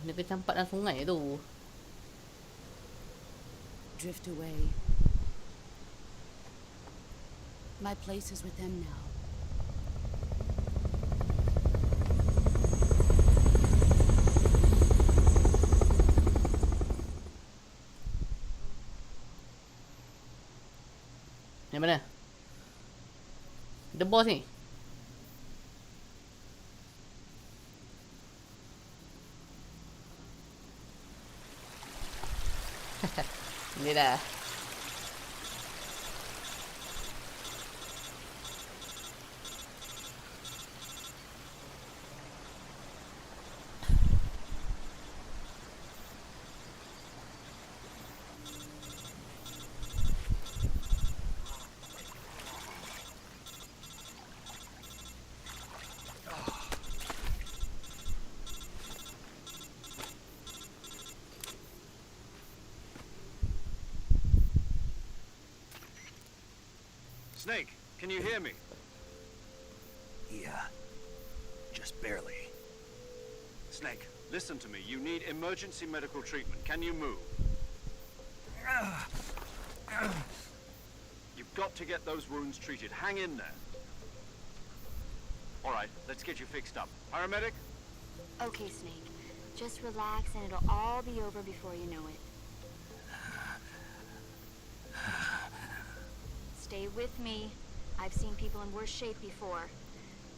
Dia kecampak dalam sungai tu. Drift away. My place is with them now. Yang mana? The boss ni. Ni dah. Snake, can you hear me? Yeah. Just barely. Snake, listen to me. You need emergency medical treatment. Can you move? You've got to get those wounds treated. Hang in there. All right, let's get you fixed up. Paramedic? Okay, Snake. Just relax and it'll all be over before you know it. Stay with me. I've seen people in worse shape before.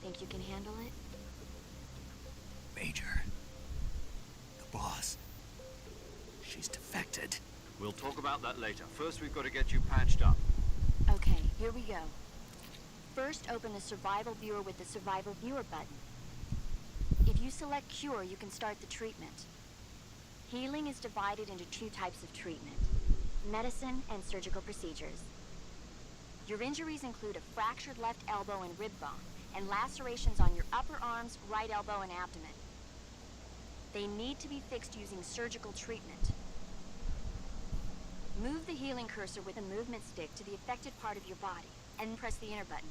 Think you can handle it? Major. The boss. She's defected. We'll talk about that later. First, we've got to get you patched up. Okay, here we go. First, open the survival viewer with the survival viewer button. If you select cure, you can start the treatment. Healing is divided into two types of treatment: medicine and surgical procedures. Your injuries include a fractured left elbow and rib bone, and lacerations on your upper arms, right elbow, and abdomen. They need to be fixed using surgical treatment. Move the healing cursor with a movement stick to the affected part of your body, and press the enter button.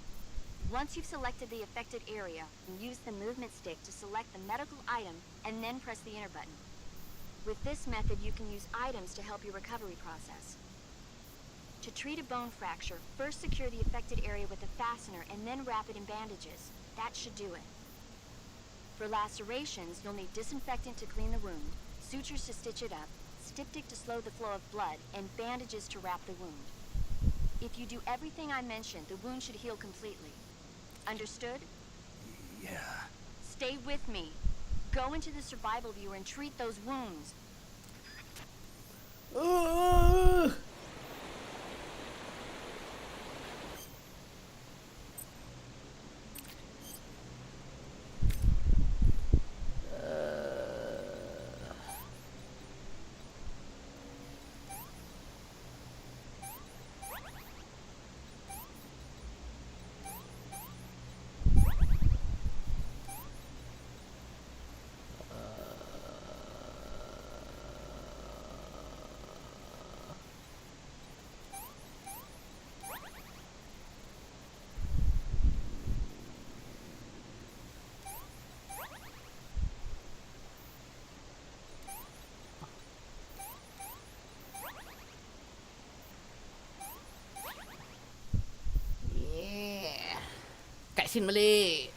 Once you've selected the affected area, use the movement stick to select the medical item, and then press the enter button. With this method, you can use items to help your recovery process. To treat a bone fracture, first secure the affected area with a fastener and then wrap it in bandages. That should do it. For lacerations, you'll need disinfectant to clean the wound, sutures to stitch it up, styptic to slow the flow of blood, and bandages to wrap the wound. If you do everything I mentioned, the wound should heal completely. Understood? Yeah. Stay with me. Go into the survival viewer and treat those wounds. Cutscene balik.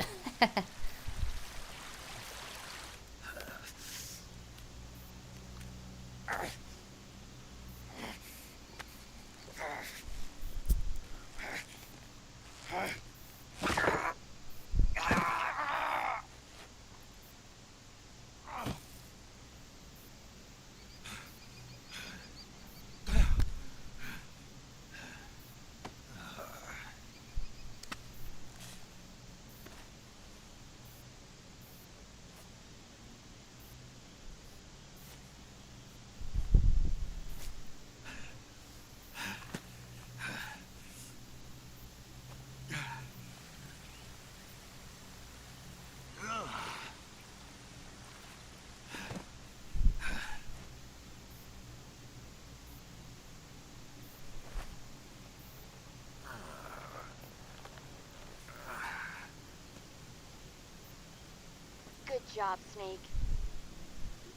Good job, Snake.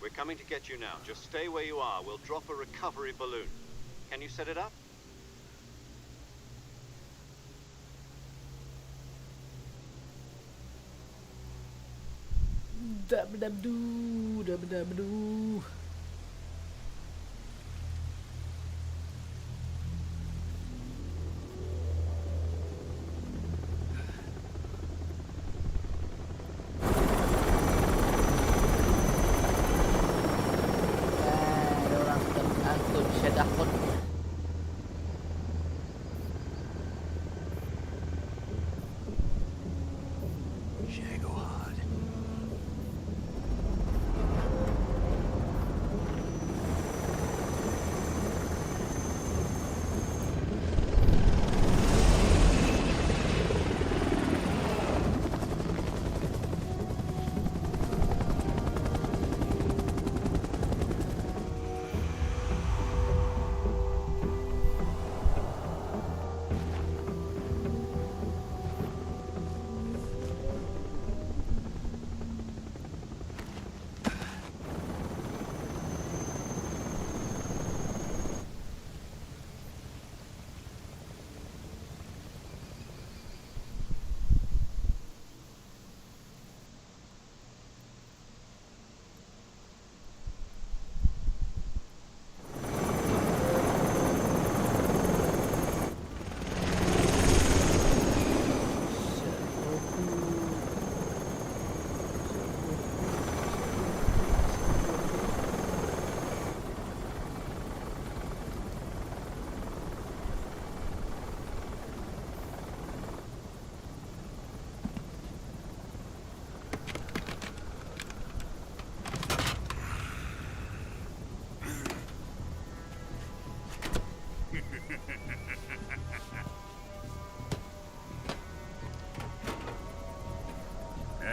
We're coming to get you now. Just stay where you are. We'll drop a recovery balloon. Can you set it up? Dab-dab-doo, dab-dab-doo.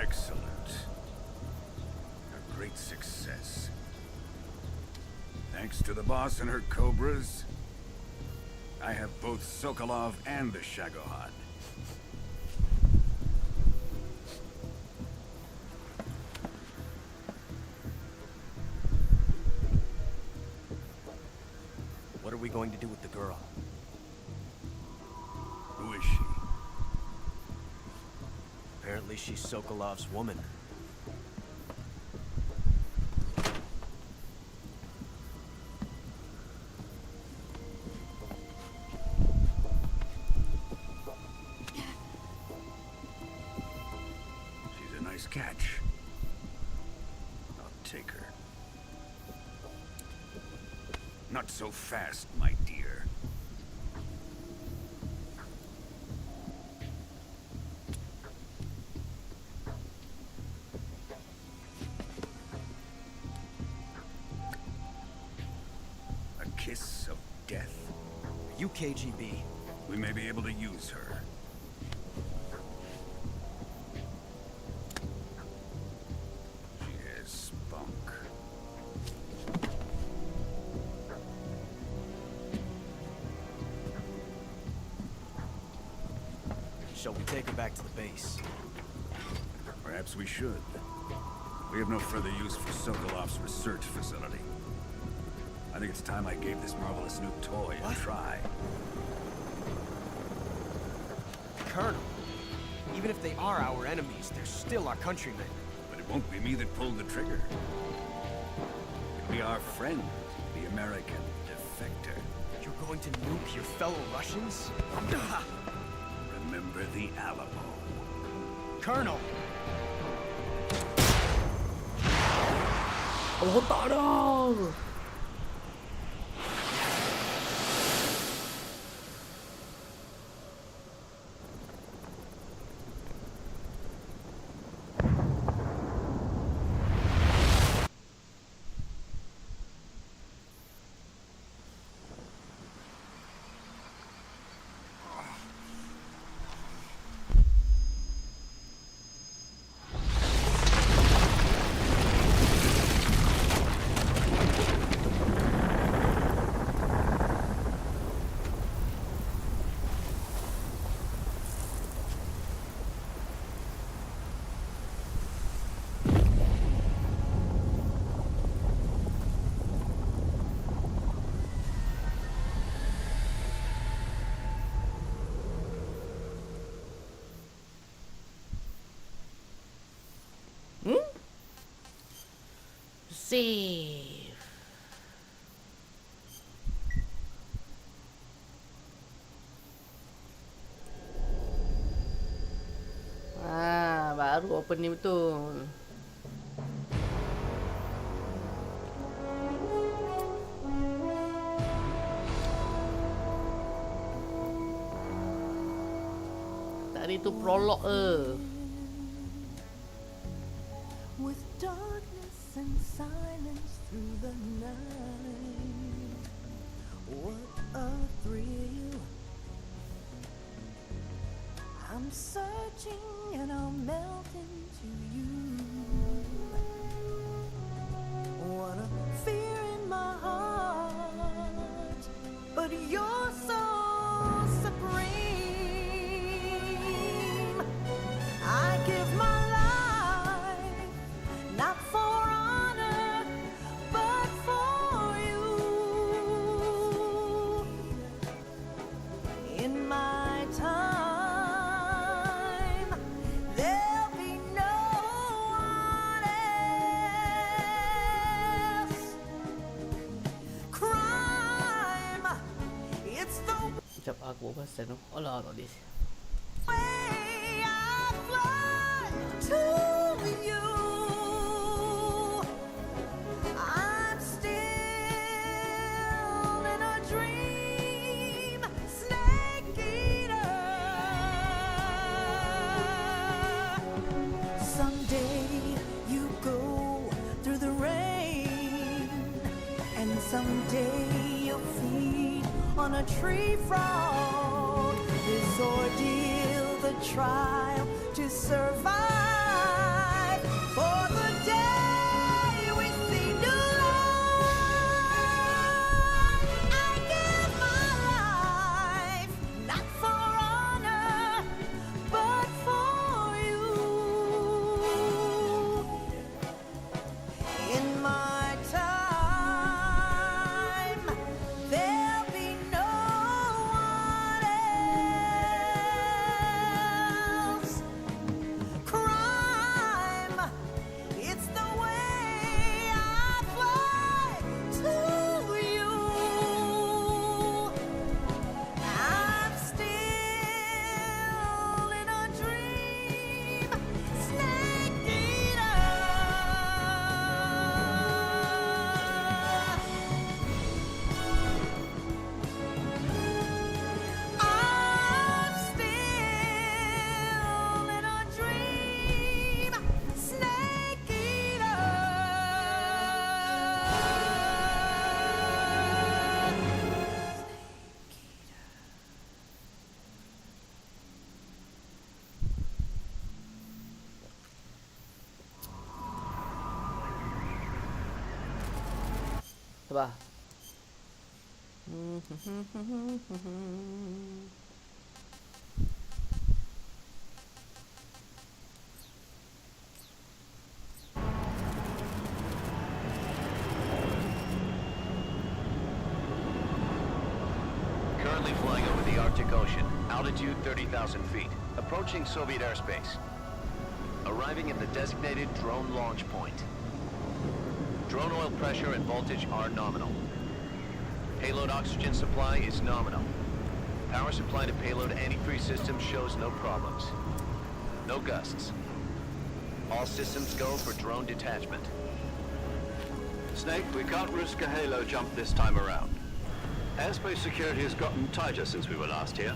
Excellent. A great success. Thanks to the boss and her cobras, I have both Sokolov and the Shagohod. What are we going to do with the girl? Who is she? Apparently she's Sokolov's woman. She's a nice catch. I'll take her. Not so fast, my dear. A kiss of death. Are you KGB? We may be able to use her. She has spunk. Shall we take her back to the base? Perhaps we should. We have no further use for Sokolov's research facility. I think it's time I gave this marvelous new toy a try. Colonel, even if they are our enemies, they're still our countrymen. But it won't be me that pulled the trigger. It'll be our friend, the American defector. You're going to nuke your fellow Russians? Remember the Alamo. Colonel! Oh, tak ada. Save. Baru opening betul. Tadi tu prolog With darkness and silence through the night, what a thrill. I'm searching and I'll melt into you. What a fear in my heart, but you're so supreme. I give my life, not for honor, but for you. In my time, there'll be no one else. Crime, it's the Sekejap aku pasal tu. Alah tak this. way I fly to you. I'm still in a dream, snake eater. Someday you go through the rain, and someday you'll feed on a tree frog. This ordeal, the trial to survive. Sabar. Currently flying over the Arctic Ocean. Altitude 30,000 feet. Approaching Soviet airspace. Arriving at the designated drone launch point. Drone oil pressure and voltage are nominal. Payload oxygen supply is nominal. Power supply to payload antifreeze system shows no problems. No gusts. All systems go for drone detachment. Snake, we can't risk a halo jump this time around. Airspace security has gotten tighter since we were last here.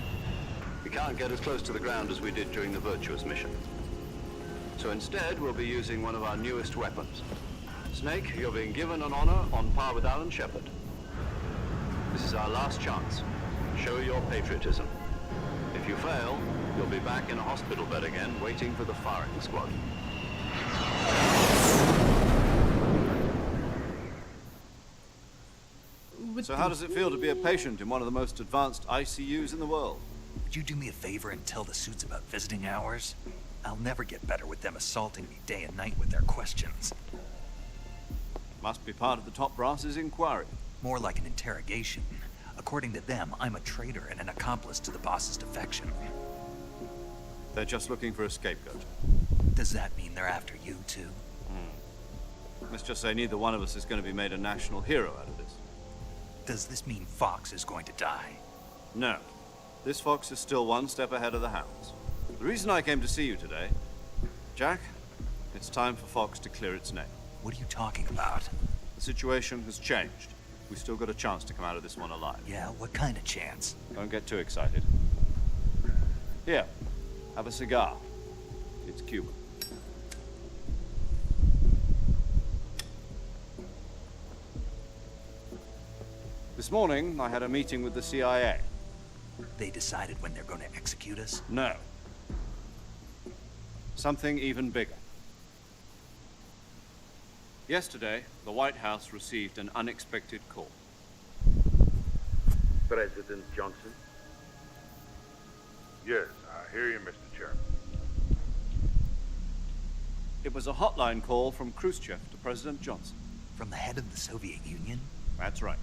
We can't get as close to the ground as we did during the Virtuous mission. So instead, we'll be using one of our newest weapons. Snake, you're being given an honor on par with Alan Shepard. This is our last chance. Show your patriotism. If you fail, you'll be back in a hospital bed again, waiting for the firing squad. So how does it feel to be a patient in one of the most advanced ICUs in the world? Would you do me a favor and tell the suits about visiting hours? I'll never get better with them assaulting me day and night with their questions. Must be part of the top brass's inquiry. More like an interrogation. According to them, I'm a traitor and an accomplice to the boss's defection. They're just looking for a scapegoat. Does that mean they're after you, too? Let's just say neither one of us is going to be made a national hero out of this. Does this mean Fox is going to die? No. This fox is still one step ahead of the hounds. The reason I came to see you today, Jack, it's time for Fox to clear its name. What are you talking about? The situation has changed. We've still got a chance to come out of this one alive. Yeah, what kind of chance? Don't get too excited. Here, have a cigar. It's Cuban. This morning, I had a meeting with the CIA. They decided when they're going to execute us? No. Something even bigger. Yesterday, the White House received an unexpected call. President Johnson? Yes, I hear you, Mr. Chairman. It was a hotline call from Khrushchev to President Johnson. From the head of the Soviet Union? That's right.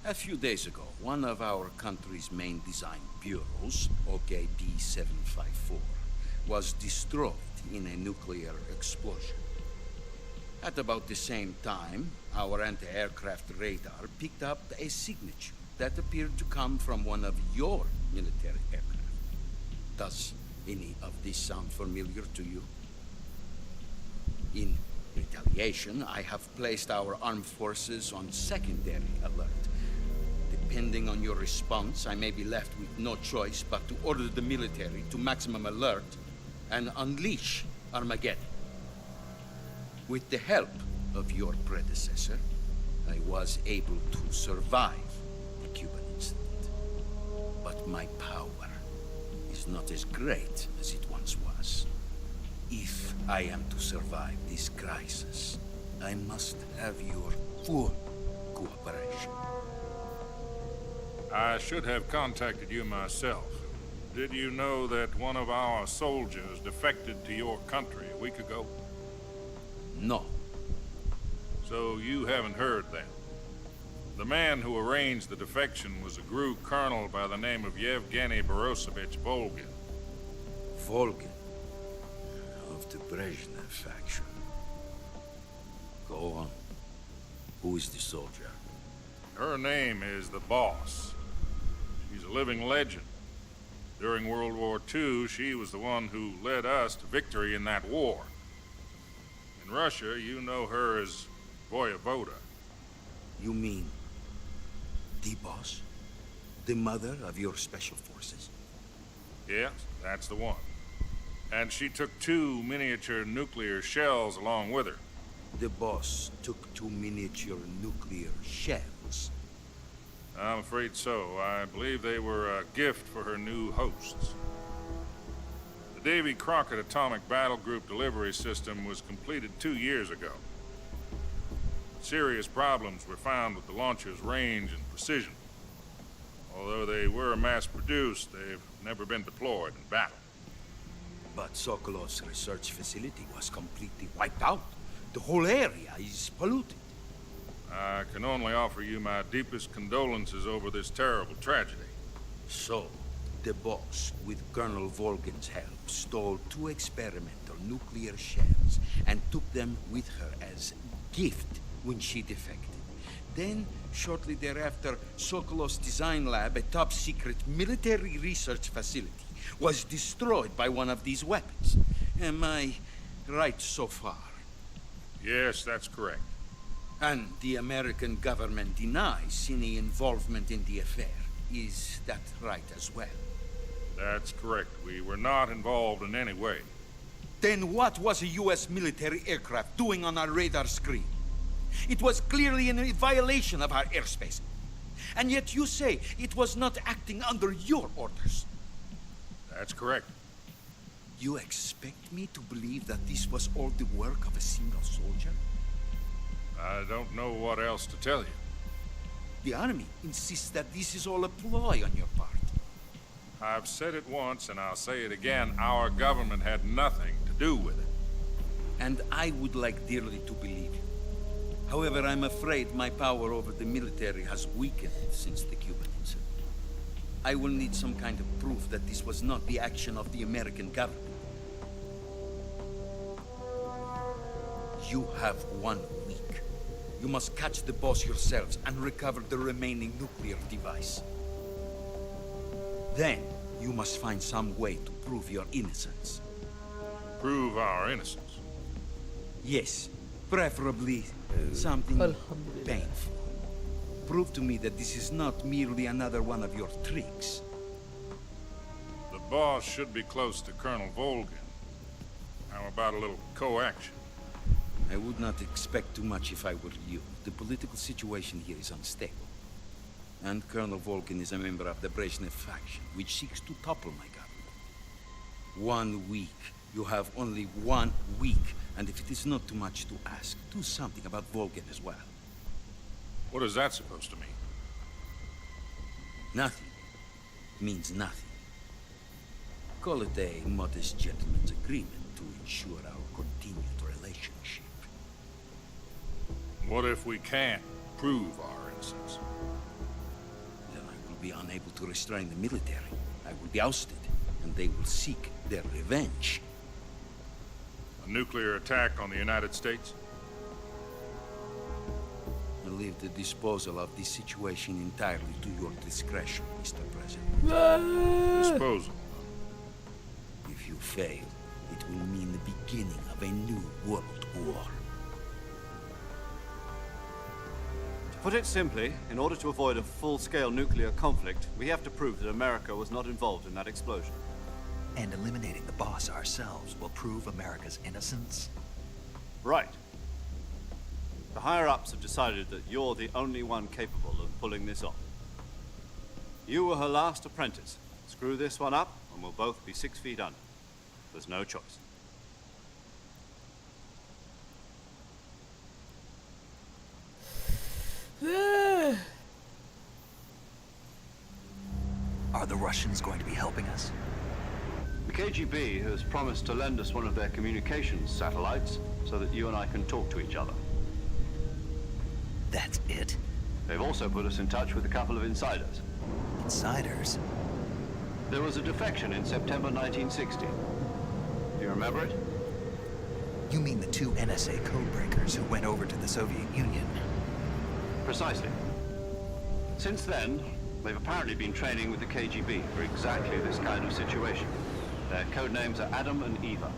A few days ago, one of our country's main design bureaus, OKD-754, was destroyed in a nuclear explosion. At about the same time, our anti-aircraft radar picked up a signature that appeared to come from one of your military aircraft. Does any of this sound familiar to you? In retaliation, I have placed our armed forces on secondary alert. Depending on your response, I may be left with no choice but to order the military to maximum alert and unleash Armageddon. With the help of your predecessor, I was able to survive the Cuban incident. But my power is not as great as it once was. If I am to survive this crisis, I must have your full cooperation. I should have contacted you myself. Did you know that one of our soldiers defected to your country a week ago? No. So you haven't heard then. The man who arranged the defection was a GRU colonel by the name of Yevgeny Borosovich Volgin. Volgin? Of the Brezhnev faction. Go on. Who is the soldier? Her name is the Boss. She's a living legend. During World War II, she was the one who led us to victory in that war. In Russia, you know her as Voyevoda. You mean the Boss? The mother of your special forces? Yes, that's the one. And she took 2 miniature nuclear shells along with her. The Boss took 2 miniature nuclear shells? I'm afraid so. I believe they were a gift for her new hosts. The Davy Crockett Atomic Battle Group delivery system was completed 2 years ago. Serious problems were found with the launcher's range and precision. Although they were mass-produced, they've never been deployed in battle. But Sokolov's research facility was completely wiped out. The whole area is polluted. I can only offer you my deepest condolences over this terrible tragedy. So, the boss, with Colonel Volgin's help, stole 2 experimental nuclear shells and took them with her as gift when she defected. Then, shortly thereafter, Sokolov's design lab, a top-secret military research facility, was destroyed by one of these weapons. Am I right so far? Yes, that's correct. And the American government denies any involvement in the affair. Is that right as well? That's correct. We were not involved in any way. Then what was a U.S. military aircraft doing on our radar screen? It was clearly in violation of our airspace. And yet you say it was not acting under your orders. That's correct. You expect me to believe that this was all the work of a single soldier? I don't know what else to tell you. The army insists that this is all a ploy on your part. I've said it once, and I'll say it again. Our government had nothing to do with it. And I would like dearly to believe you. However, I'm afraid my power over the military has weakened since the Cuban incident. I will need some kind of proof that this was not the action of the American government. You have 1 week. You must catch the boss yourselves and recover the remaining nuclear device. Then, you must find some way to prove your innocence. Prove our innocence? Yes, preferably something painful. Prove to me that this is not merely another one of your tricks. The boss should be close to Colonel Volgin. How about a little co-action? I would not expect too much if I were you. The political situation here is unstable. And Colonel Volgin is a member of the Brezhnev faction, which seeks to topple my government. 1 week. You have only 1 week. And if it is not too much to ask, do something about Volgin as well. What is that supposed to mean? Nothing. It means nothing. Call it a modest gentleman's agreement to ensure our continued relationship. What if we can't prove our innocence? Then I will be unable to restrain the military. I will be ousted, and they will seek their revenge. A nuclear attack on the United States? I leave the disposal of this situation entirely to your discretion, Mr. President. Disposal? If you fail, it will mean the beginning of a new world war. To put it simply, in order to avoid a full-scale nuclear conflict, we have to prove that America was not involved in that explosion. And eliminating the boss ourselves will prove America's innocence? Right. The higher-ups have decided that you're the only one capable of pulling this off. You were her last apprentice. Screw this one up, and we'll both be 6 feet under. There's no choice. Are the Russians going to be helping us? The KGB has promised to lend us one of their communications satellites so that you and I can talk to each other. That's it? They've also put us in touch with a couple of insiders. Insiders? There was a defection in September 1960. Do you remember it? You mean the 2 NSA codebreakers who went over to the Soviet Union? Precisely. Since then, they've apparently been training with the KGB for exactly this kind of situation. Their code names are Adam and Eva.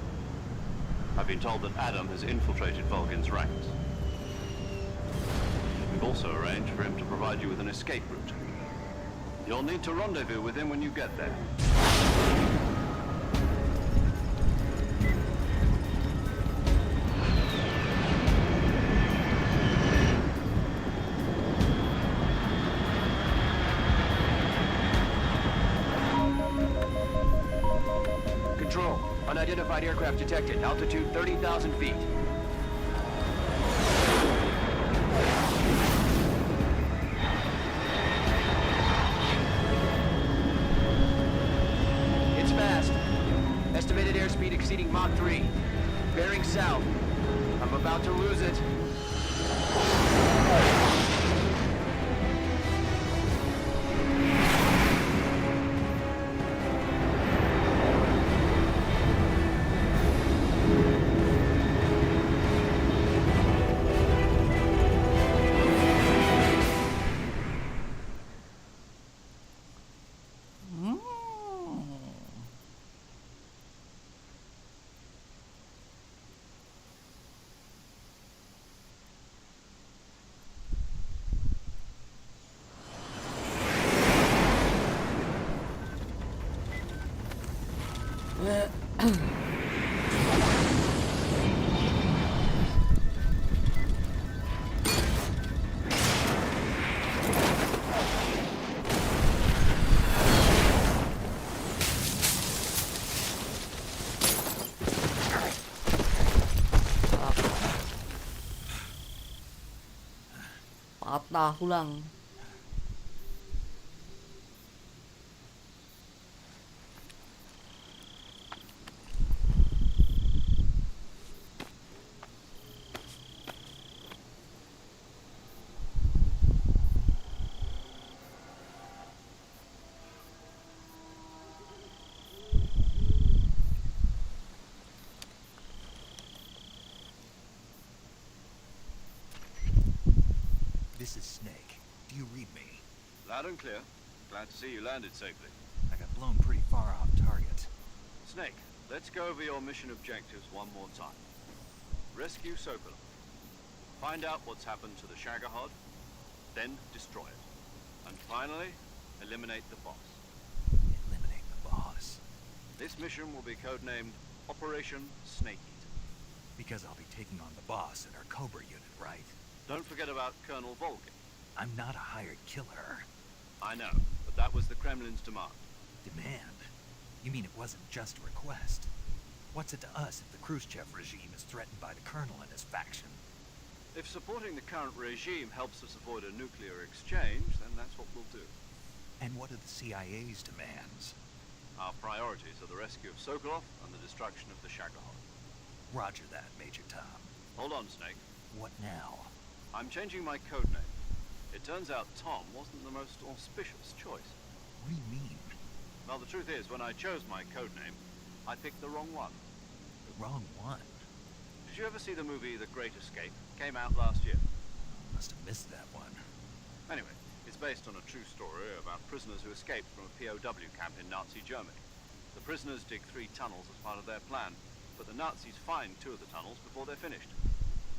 I've been told that Adam has infiltrated Volgin's ranks. We've also arranged for him to provide you with an escape route. You'll need to rendezvous with him when you get there. Control. Unidentified aircraft detected. Altitude 30,000 feet. It's fast. Estimated airspeed exceeding Mach 3. Bearing south. I'm about to lose it. Patah tulang. This is Snake. Do you read me? Loud and clear. Glad to see you landed safely. I got blown pretty far off target. Snake, let's go over your mission objectives one more time. Rescue Sokolov. Find out what's happened to the Shagohod, then destroy it. And finally, eliminate the boss. Eliminate the boss. This mission will be codenamed Operation Snake Eater. Because I'll be taking on the boss in our Cobra unit, right? Don't forget about Colonel Volgin. I'm not a hired killer. I know, but that was the Kremlin's demand. Demand? You mean it wasn't just a request? What's it to us if the Khrushchev regime is threatened by the Colonel and his faction? If supporting the current regime helps us avoid a nuclear exchange, then that's what we'll do. And what are the CIA's demands? Our priorities are the rescue of Sokolov and the destruction of the Shagohod. Roger that, Major Tom. Hold on, Snake. What now? I'm changing my codename. It turns out Tom wasn't the most auspicious choice. What do you mean? Well, the truth is, when I chose my codename, I picked the wrong one. The wrong one? Did you ever see the movie The Great Escape? Came out last year. Must have missed that one. Anyway, it's based on a true story about prisoners who escaped from a POW camp in Nazi Germany. The prisoners dig 3 tunnels as part of their plan, but the Nazis find 2 of the tunnels before they're finished.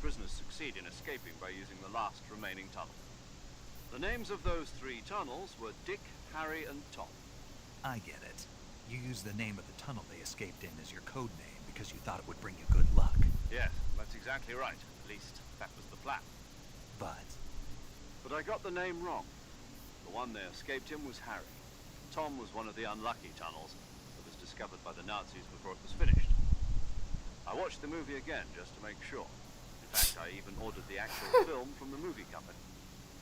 Prisoners succeed in escaping by using the last remaining tunnel. The names of those 3 tunnels were Dick, Harry, and Tom. I get it. You used the name of the tunnel they escaped in as your code name because you thought it would bring you good luck. Yes, that's exactly right. At least, that was the plan. But I got the name wrong. The one they escaped in was Harry. Tom was one of the unlucky tunnels that was discovered by the Nazis before it was finished. I watched the movie again just to make sure. In fact, I even ordered the actual film from the movie company.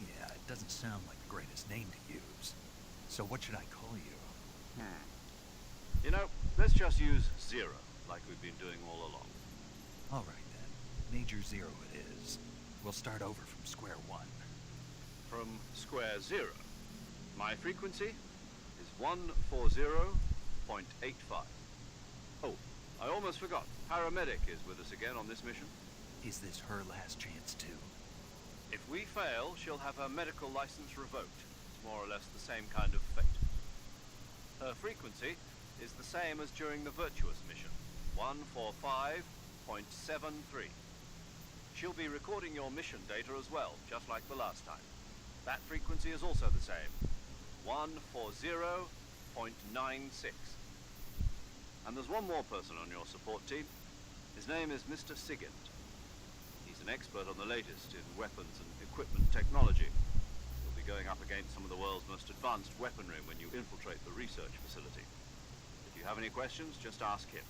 yeah, it doesn't sound like the greatest name to use. So what should I call you? You know, let's just use Zero, like we've been doing all along. All right then. Major Zero it is. We'll start over from square one. From square zero. My frequency is 140.85. Oh, I almost forgot. Paramedic is with us again on this mission. Is this her last chance too? If we fail, she'll have her medical license revoked. It's more or less the same kind of fate. Her frequency is the same as during the Virtuous mission, 145.73. She'll be recording your mission data as well, just like the last time. That frequency is also the same, 140.96. And there's one more person on your support team. His name is Mr. Sigint. He's an expert on the latest in weapons and equipment technology. You'll be going up against some of the world's most advanced weaponry when you infiltrate the research facility. If you have any questions, just ask him.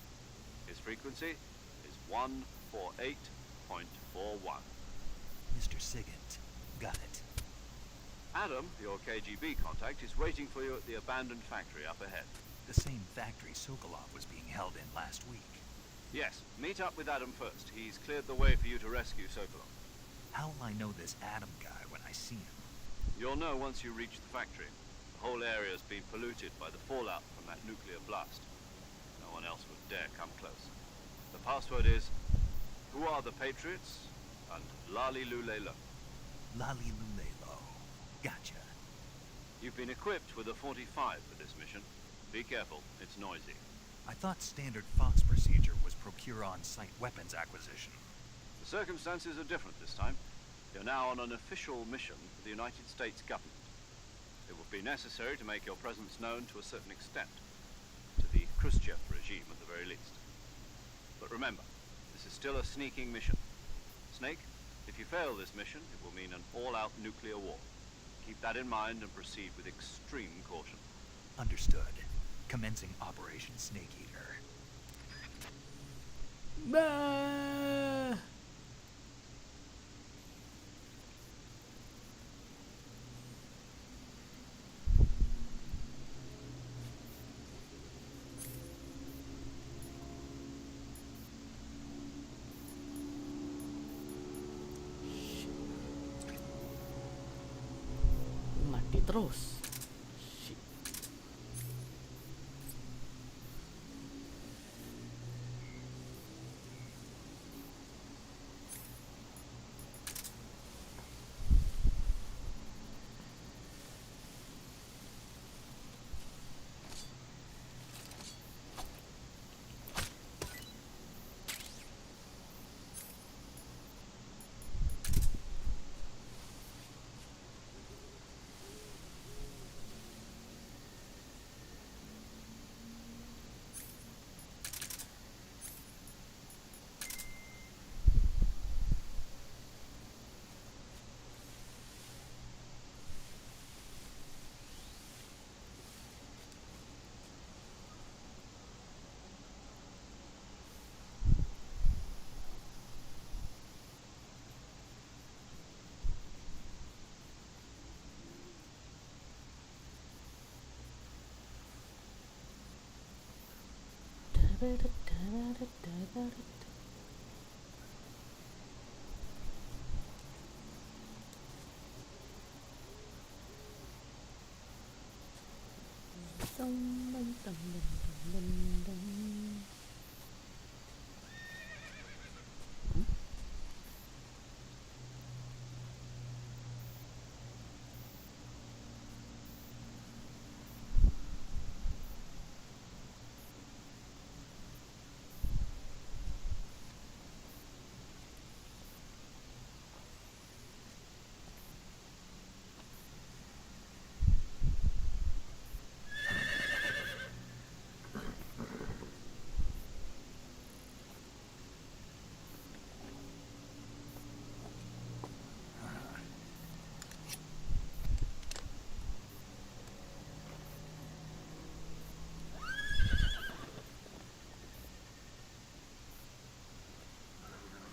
His frequency is 148.41. Mr. Sigint, got it. Adam, your KGB contact, is waiting for you at the abandoned factory up ahead. The same factory Sokolov was being held in last week. Yes, meet up with Adam first. He's cleared the way for you to rescue Sokolov. How will I know this Adam guy when I see him? You'll know once you reach the factory. The whole area's been polluted by the fallout from that nuclear blast. No one else would dare come close. The password is, "Who are the Patriots?" and Lali Lulelo. Lali Lulelo. Gotcha. You've been equipped with a 45 for this mission. Be careful, it's noisy. I thought standard Fox procedure was procure on-site weapons acquisition. The circumstances are different this time. You're now on an official mission for the United States government. It will be necessary to make your presence known to a certain extent. To the Khrushchev regime at the very least. But remember, this is still a sneaking mission. Snake, if you fail this mission, it will mean an all-out nuclear war. Keep that in mind and proceed with extreme caution. Understood. Commencing Operation Snake Eater. Bah. Mati terus. Shit.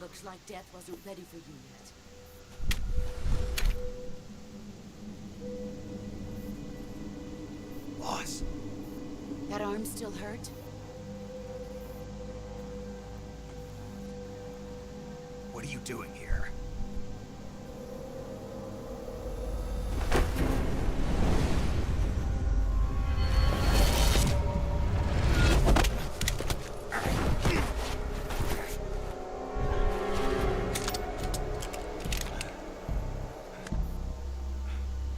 Looks like death wasn't ready for you yet. Boss. That arm still hurt? What are you doing here?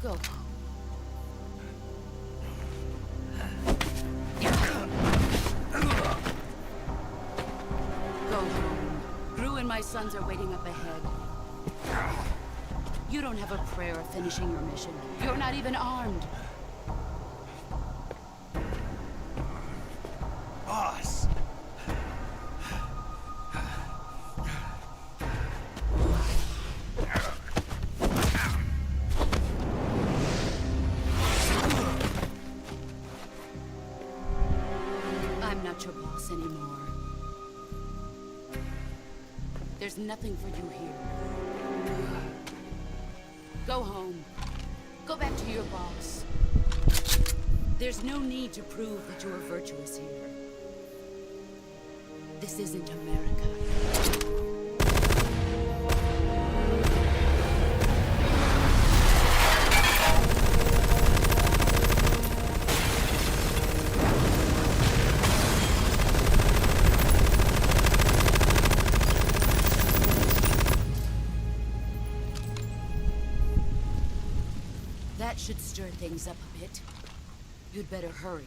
Go. Go home. Gru and my sons are waiting up ahead. You don't have a prayer of finishing your mission. You're not even armed. Boss! I'm not your boss anymore. There's nothing for you here. Go home. Go back to your boss. There's no need to prove that you're virtuous here. This isn't America. That should stir things up a bit. You'd better hurry.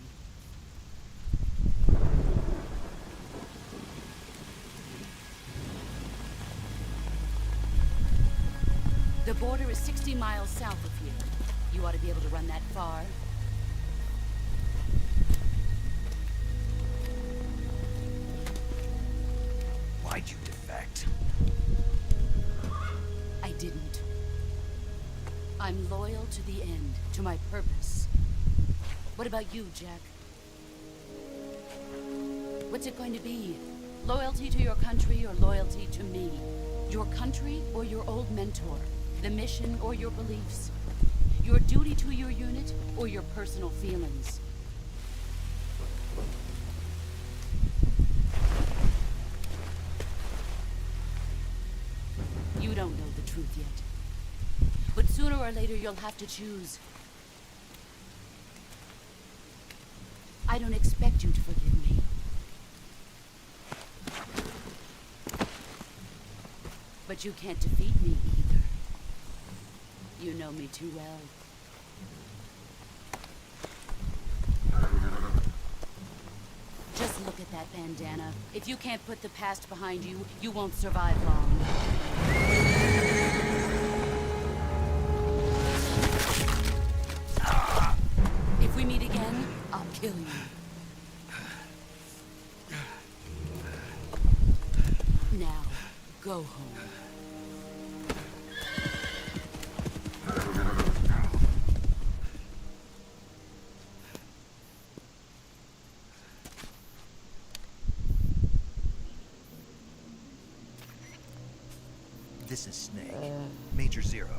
The border is 60 miles south of here. You ought to be able to run that far. Why'd you defect? I didn't. I'm loyal to the end, to my purpose. What about you, Jack? What's it going to be? Loyalty to your country or loyalty to me? Your country or your old mentor? The mission or your beliefs? Your duty to your unit or your personal feelings? You don't know the truth yet. But sooner or later you'll have to choose. I don't expect you to forgive me. But you can't defeat me either. You know me too well. Just look at that bandana. If you can't put the past behind you, you won't survive long. If we meet again, I'll kill you. Now, go home. This is Snake. Major Zero.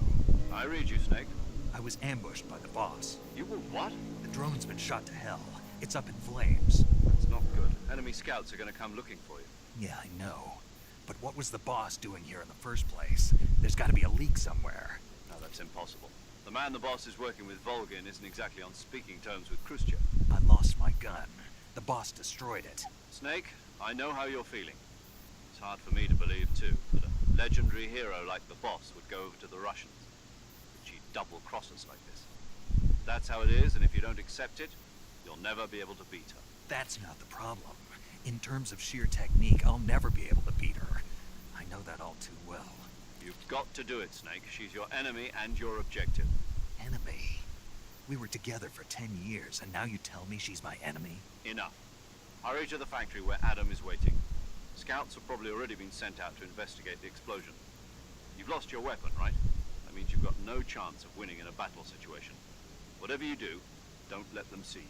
I read you, Snake. I was ambushed by the boss. You were what? The drone's been shot to hell. It's up in flames. That's not good. Enemy scouts are gonna come looking for you. Yeah, I know. But what was the boss doing here in the first place? There's gotta be a leak somewhere. No, that's impossible. The man the boss is working with, Volgin, isn't exactly on speaking terms with Khrushchev. I lost my gun. The boss destroyed it. Snake, I know how you're feeling. It's hard for me to believe, too, that a legendary hero like the boss would go over to the Russians. That she'd double-cross us like this. That's how it is, and if you don't accept it, you'll never be able to beat her. That's not the problem. In terms of sheer technique, I'll never be able to beat her. I know that all too well. You've got to do it, Snake. She's your enemy and your objective. Enemy? We were together for 10 years, and now you tell me she's my enemy? Enough. Hurry to the factory where Adam is waiting. Scouts have probably already been sent out to investigate the explosion. You've lost your weapon, right? That means you've got no chance of winning in a battle situation. Whatever you do, don't let them see you.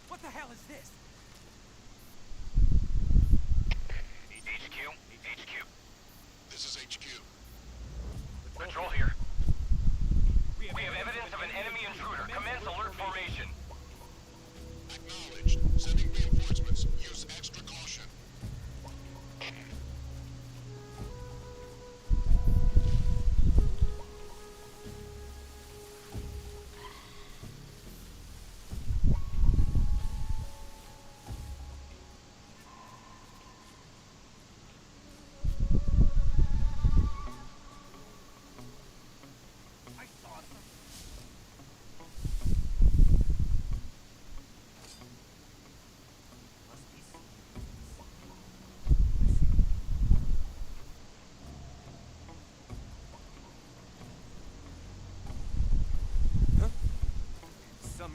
What the hell is this? HQ? HQ. This is HQ. Control here. We have evidence of an enemy intruder. Commence alert formation. Acknowledged. Sending reinforcements. Use extra caution.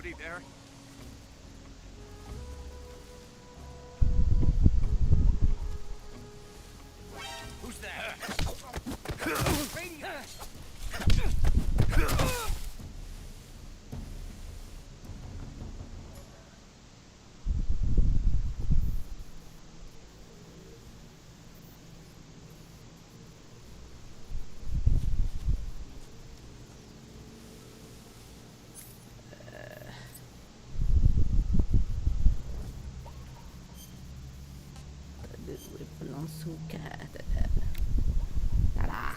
somebody there? Who's that? Radio! Weapon langsung ke tak ada. Tak ada.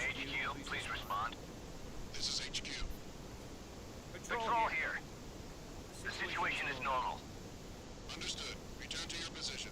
HQ, please respond. This is HQ. Patrol here. The situation is normal. Understood. Return to your position.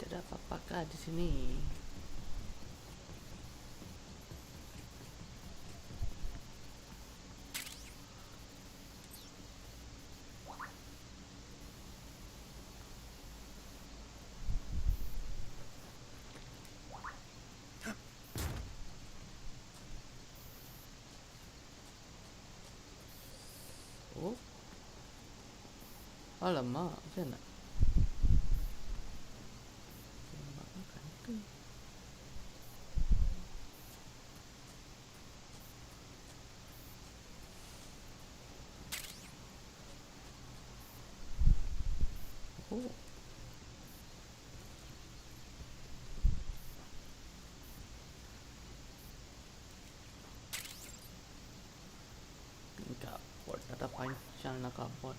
Tidak ada apa-apa di sini. Oh. Alamak, macam mana? Macam nak kapot.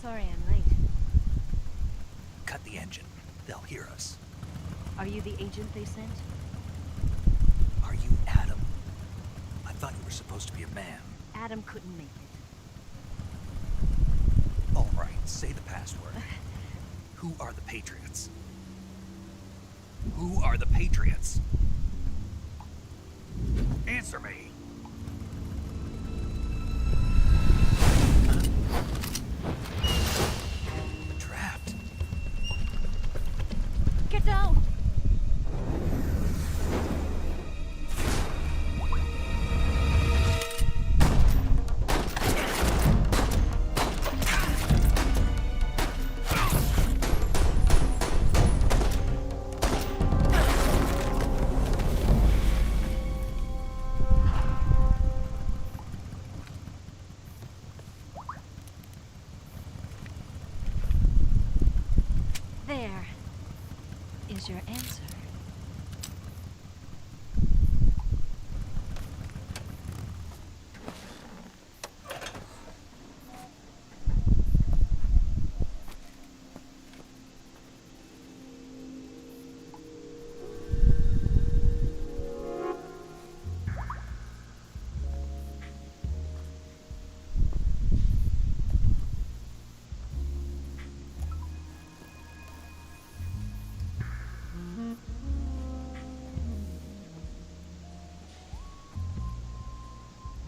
Sorry I'm late. Cut the engine. They'll hear us. Are you the agent they sent? Are you Adam? I thought you were supposed to be a man. Adam couldn't make it. All right, say the password. Who are the Patriots? Who are the Patriots? Answer me. Trapped. Get down! There is your answer.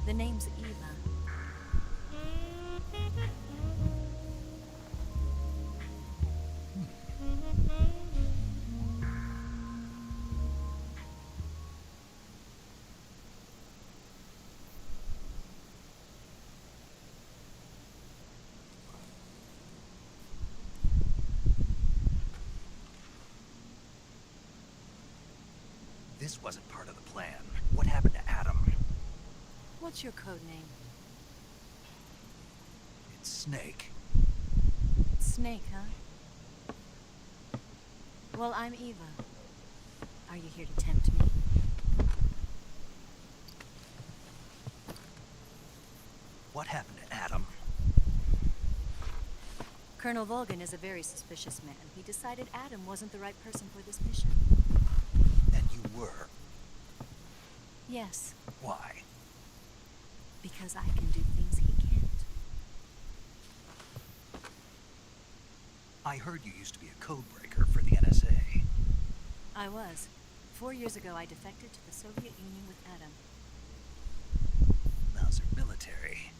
The name's Eva. This wasn't part of the plan. What happened to Adam? What's your code name? It's Snake. Snake, huh? Well, I'm Eva. Are you here to tempt me? What happened to Adam? Colonel Volgan is a very suspicious man. He decided Adam wasn't the right person for this mission. And you were. Yes, Why? because I can do things he can't. I heard you used to be a code breaker for the NSA. I was. 4 years ago, I defected to the Soviet Union with Adam. Mauser military.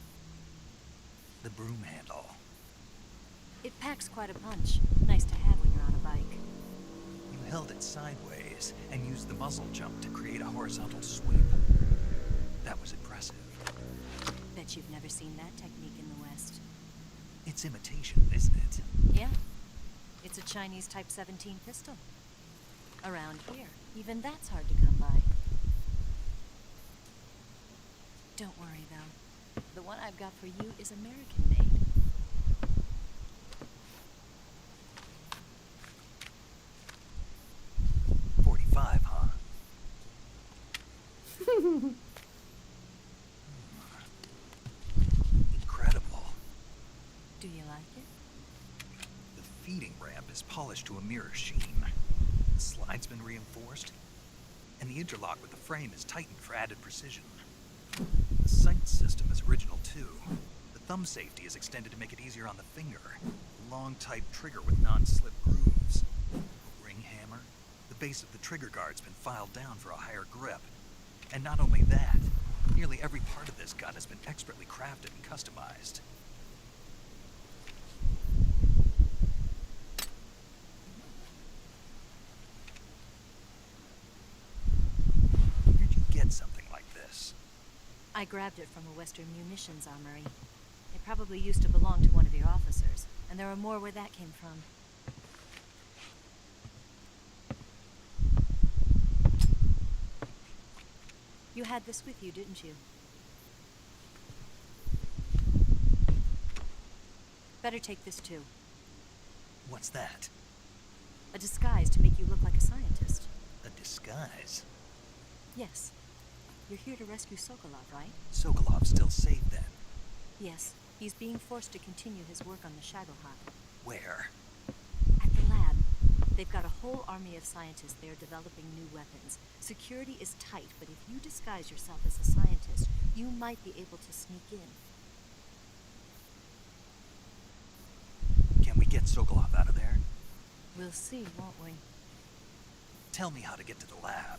The broom handle. It packs quite a punch. Nice to have when you're on a bike. You held it sideways and used the muzzle jump to create a horizontal sweep. That was impressive. Bet you've never seen that technique in the West. It's imitation, isn't it? Yeah. It's a Chinese Type 17 pistol. Around here, even that's hard to come by. Don't worry, though. The one I've got for you is American-made. .45, huh? Incredible. Do you like it? The feeding ramp is polished to a mirror sheen. The slide's been reinforced, and the interlock with the frame is tightened for added precision. The sight system is original too. The thumb safety is extended to make it easier on the finger. A long type trigger with non-slip grooves. A ring hammer. The base of the trigger guard's been filed down for a higher grip. And not only that, nearly every part of this gun has been expertly crafted and customized. I grabbed it from a Western munitions armory. It probably used to belong to one of your officers, and there are more where that came from. You had this with you, didn't you? Better take this too. What's that? A disguise to make you look like a scientist. A disguise? Yes. You're here to rescue Sokolov, right? Sokolov's still safe then? Yes. He's being forced to continue his work on the Shagohod. Where? At the lab. They've got a whole army of scientists there developing new weapons. Security is tight, but if you disguise yourself as a scientist, you might be able to sneak in. Can we get Sokolov out of there? We'll see, won't we? Tell me how to get to the lab.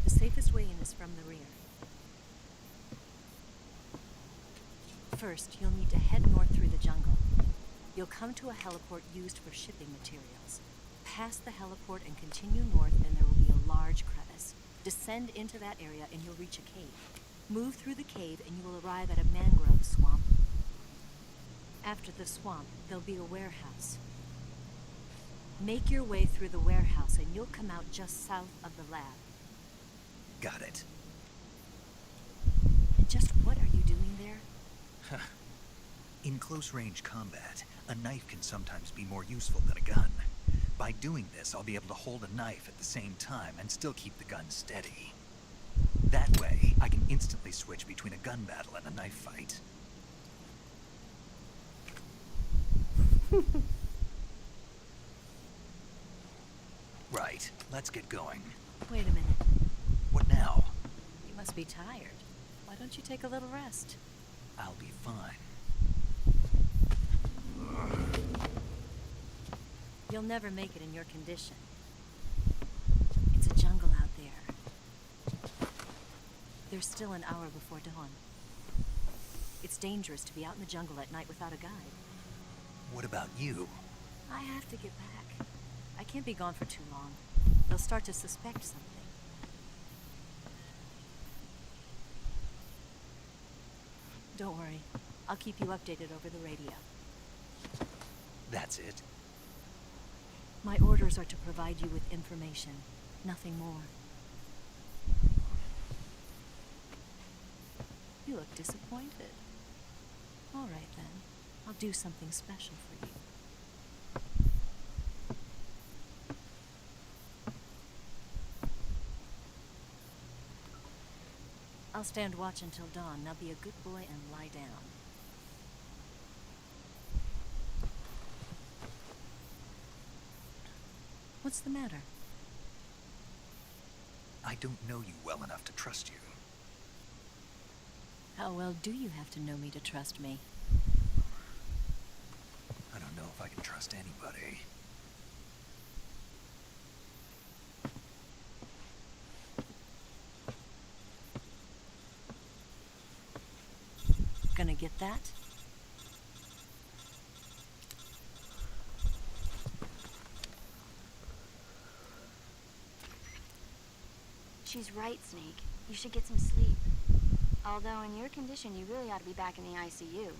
The safest way in is from the rear. First, you'll need to head north through the jungle. You'll come to a heliport used for shipping materials. Pass the heliport and continue north, and there will be a large crevice. Descend into that area and you'll reach a cave. Move through the cave and you will arrive at a mangrove swamp. After the swamp, there'll be a warehouse. Make your way through the warehouse and you'll come out just south of the lab. Got it. And just what are you doing there? In close-range combat, a knife can sometimes be more useful than a gun. By doing this, I'll be able to hold a knife at the same time and still keep the gun steady. That way, I can instantly switch between a gun battle and a knife fight. Right, let's get going. Wait a minute. What now? You must be tired. Why don't you take a little rest? I'll be fine. You'll never make it in your condition. It's a jungle out there. There's still an hour before dawn. It's dangerous to be out in the jungle at night without a guide. What about you? I have to get back. I can't be gone for too long. They'll start to suspect something. Don't worry. I'll keep you updated over the radio. That's it? My orders are to provide you with information, nothing more. You look disappointed. All right then. I'll do something special for you. I'll stand watch until dawn. Now be a good boy and lie down. What's the matter? I don't know you well enough to trust you. How well do you have to know me to trust me? I don't know if I can trust anybody. Gonna get that? She's right, Snake. You should get some sleep. Although in your condition, you really ought to be back in the ICU.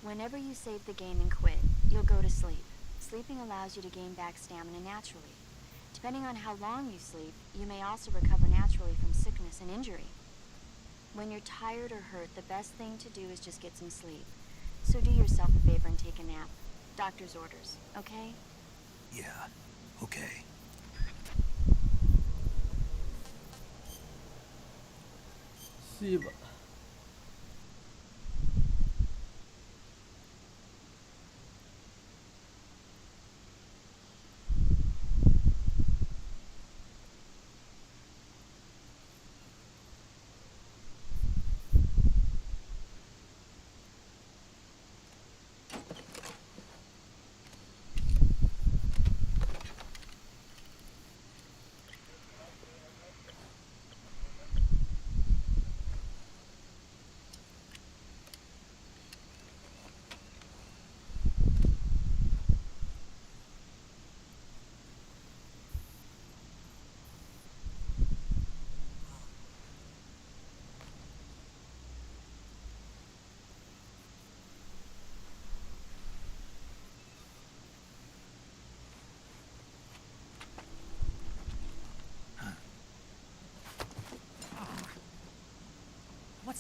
Whenever you save the game and quit, you'll go to sleep. Sleeping allows you to gain back stamina naturally. Depending on how long you sleep, you may also recover naturally from sickness and injury. When you're tired or hurt, the best thing to do is just get some sleep. So do yourself a favor and take a nap. Doctor's orders, okay? Yeah, okay. Siba.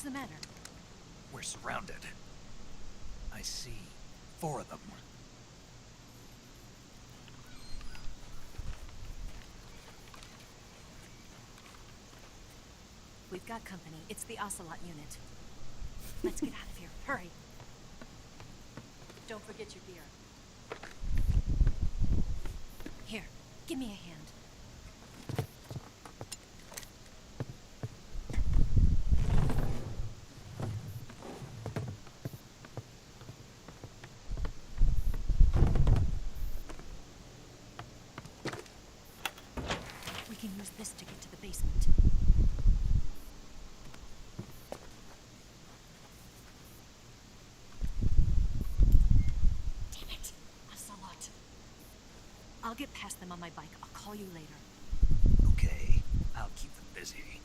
the matter? We're surrounded. I see 4 of them. We've got company. It's the Ocelot unit. Let's get out of here. Hurry. Don't forget your gear. Here, give me a hand. We can use this to get to the basement. Damn it! Ocelot. I'll get past them on my bike. I'll call you later. Okay, I'll keep them busy.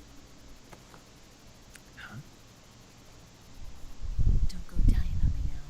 Huh? Don't go dying on me now.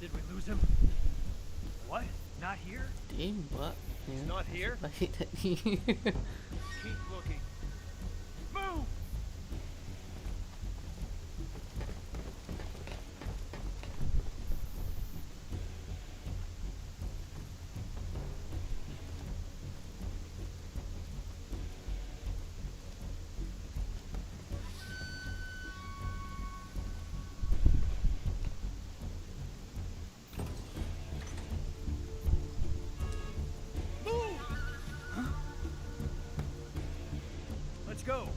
Did we lose him? What? Not here? Damn, what? He's not here? Baik tadi. Keep looking. Move! Let's go.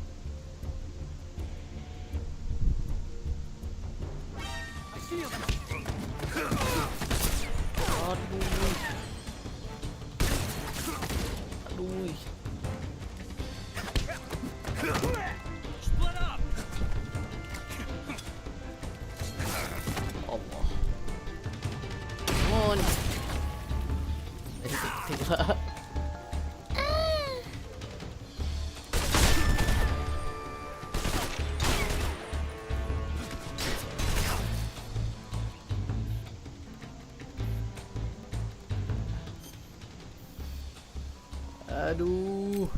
I see him. Aduh. Split up. Allah. Come on. Tidak. Aduh.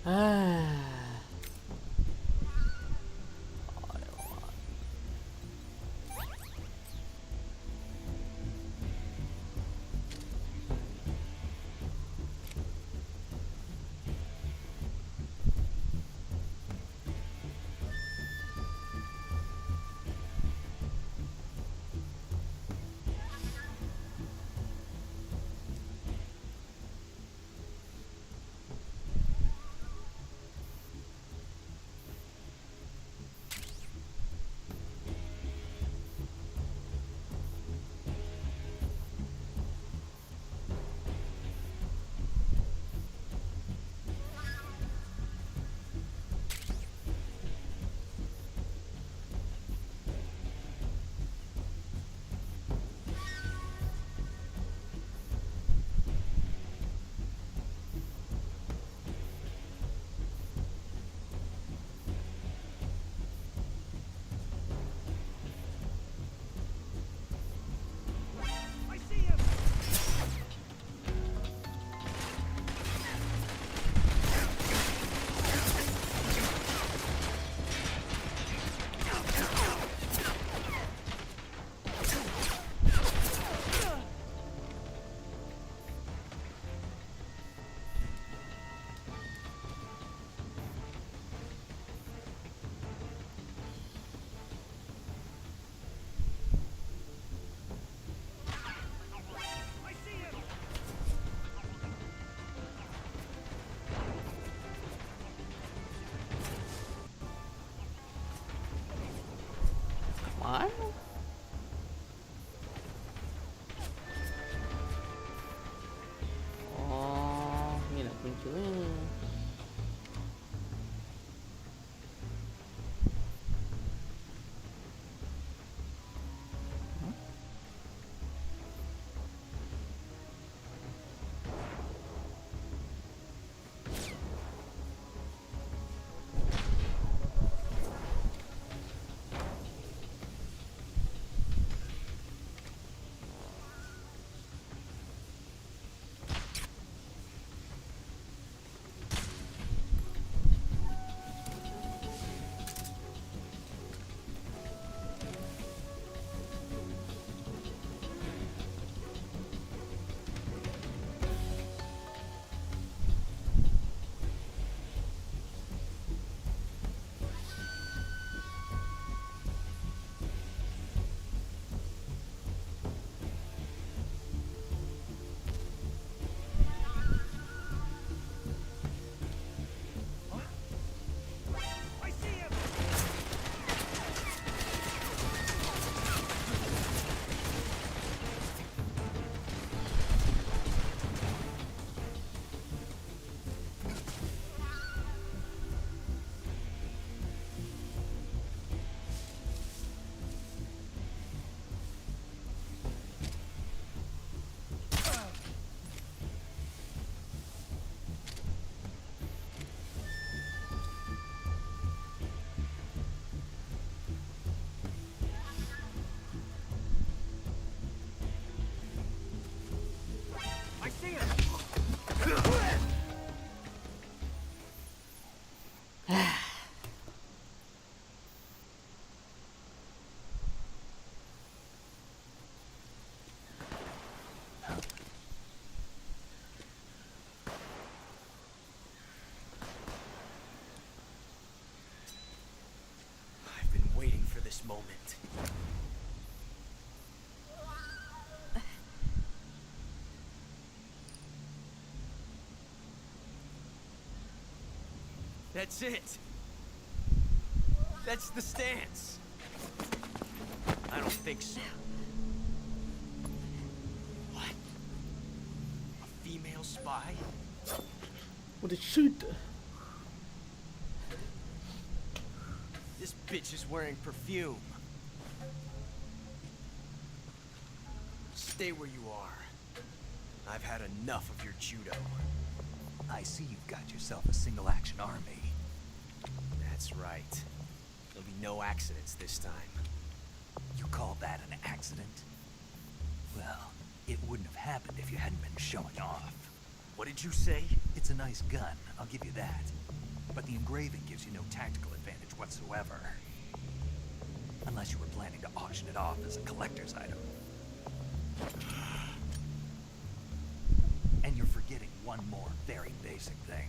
Mana? Oh, ni nak kunci ni. This moment. That's it. That's the stance. I don't think so. What? A female spy? What a shoot. This bitch is wearing perfume. Stay where you are. I've had enough of your judo. I see you've got yourself a single-action army. That's right. There'll be no accidents this time. You call that an accident? Well, it wouldn't have happened if you hadn't been showing off. What did you say? It's a nice gun, I'll give you that. but the engraving gives you no tactical advantage whatsoever. Unless you were planning to auction it off as a collector's item. And you're forgetting one more very basic thing.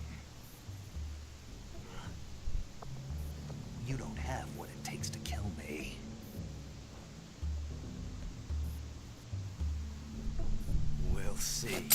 You don't have what it takes to kill me. We'll see.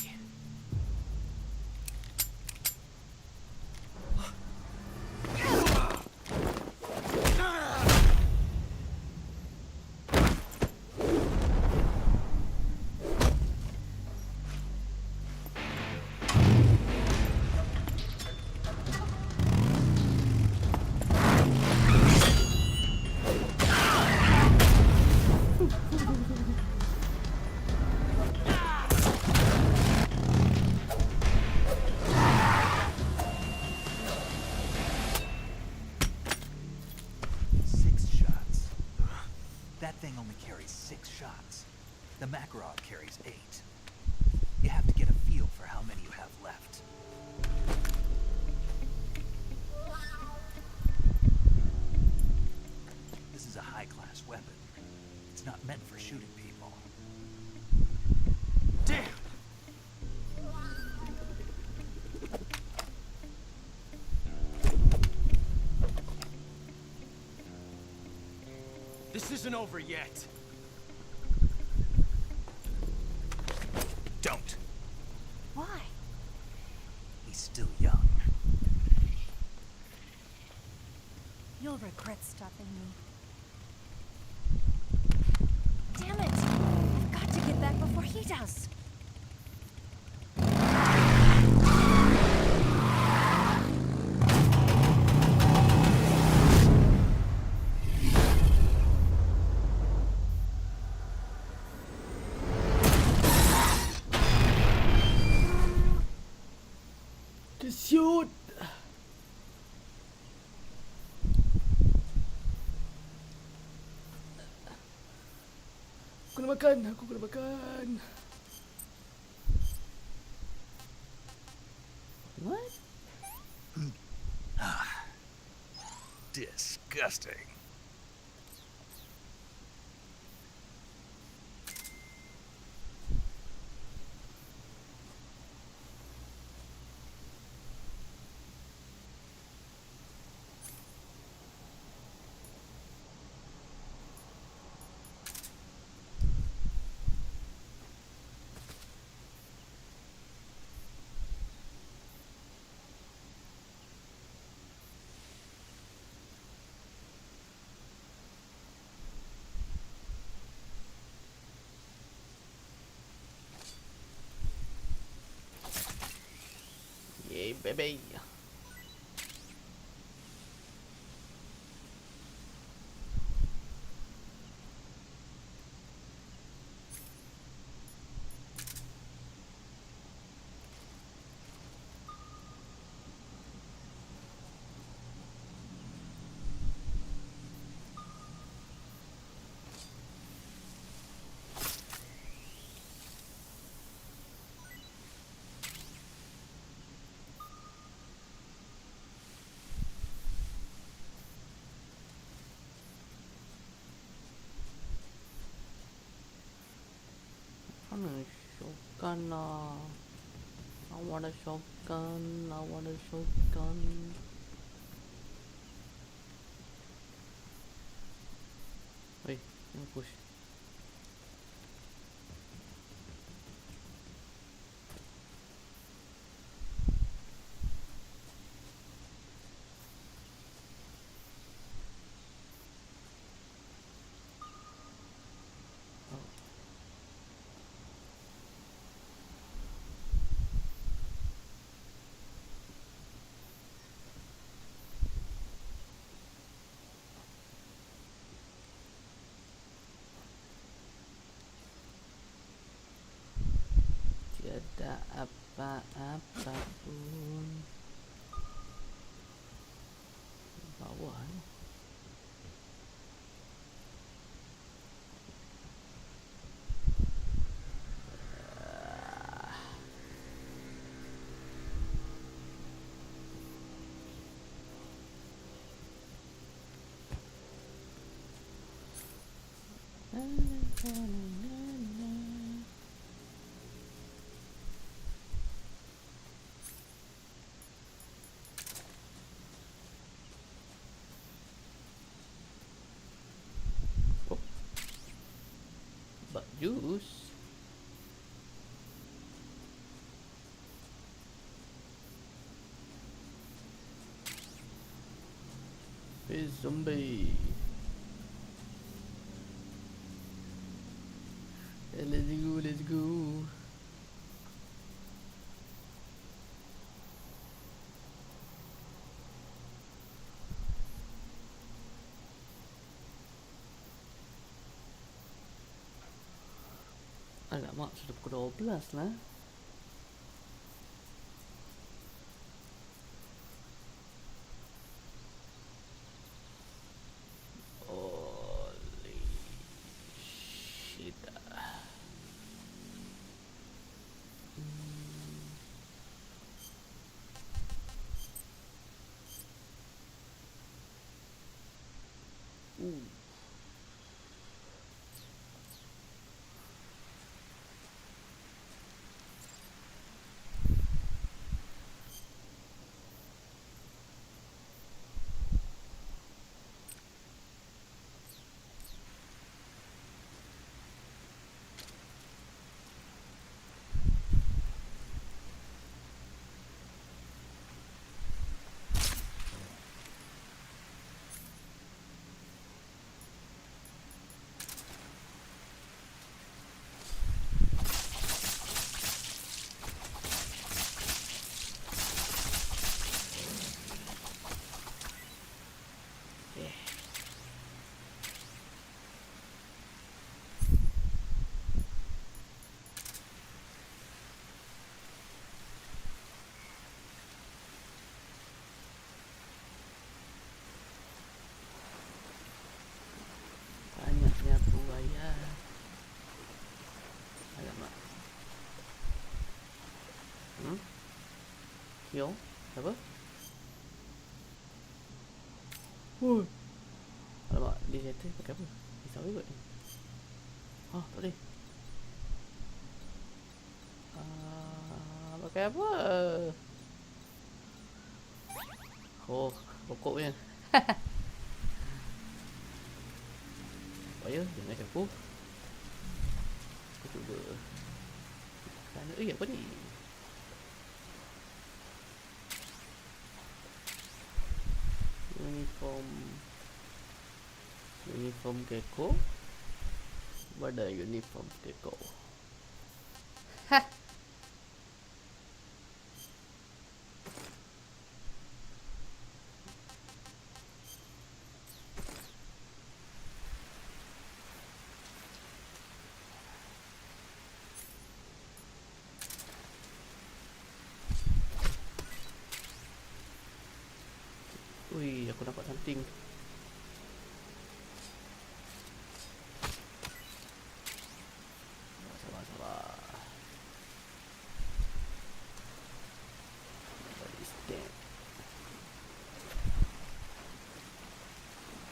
That thing only carries 6 shots. The Makarov carries 8. You have to get a feel for how many you have left. This is a high-class weapon. It's not meant for shooting people. Damn! This isn't over yet. Don't. Why? He's still young. You'll regret stopping me. Damn it! I've got to get back before he does. Shoot! Aku nak makan, aku kena makan. What? Disgusting. Yay, baby. want a shotgun. I want a shotgun. I want a shotgun. Wait, let me push. Tiada apa-apa pun bawah ni. Oh. Bak jus. Hey zombie. Let's go, let's go. Alamak, sudah pukul 12 lah. Holy shit. Banyaknya buaya. Alamak. Kill? Apa? Woi. Alamak, dia jatuh pakai apa? Pisau juga ni. Oh, tak boleh. Pakai apa? Oh, rokok punya. Ya, jangan aku. Aku cuba. Sana, apa ni? Uniform gecko. What are uniform gecko? Ha. Ui, aku dapat something. Sabar. What is that?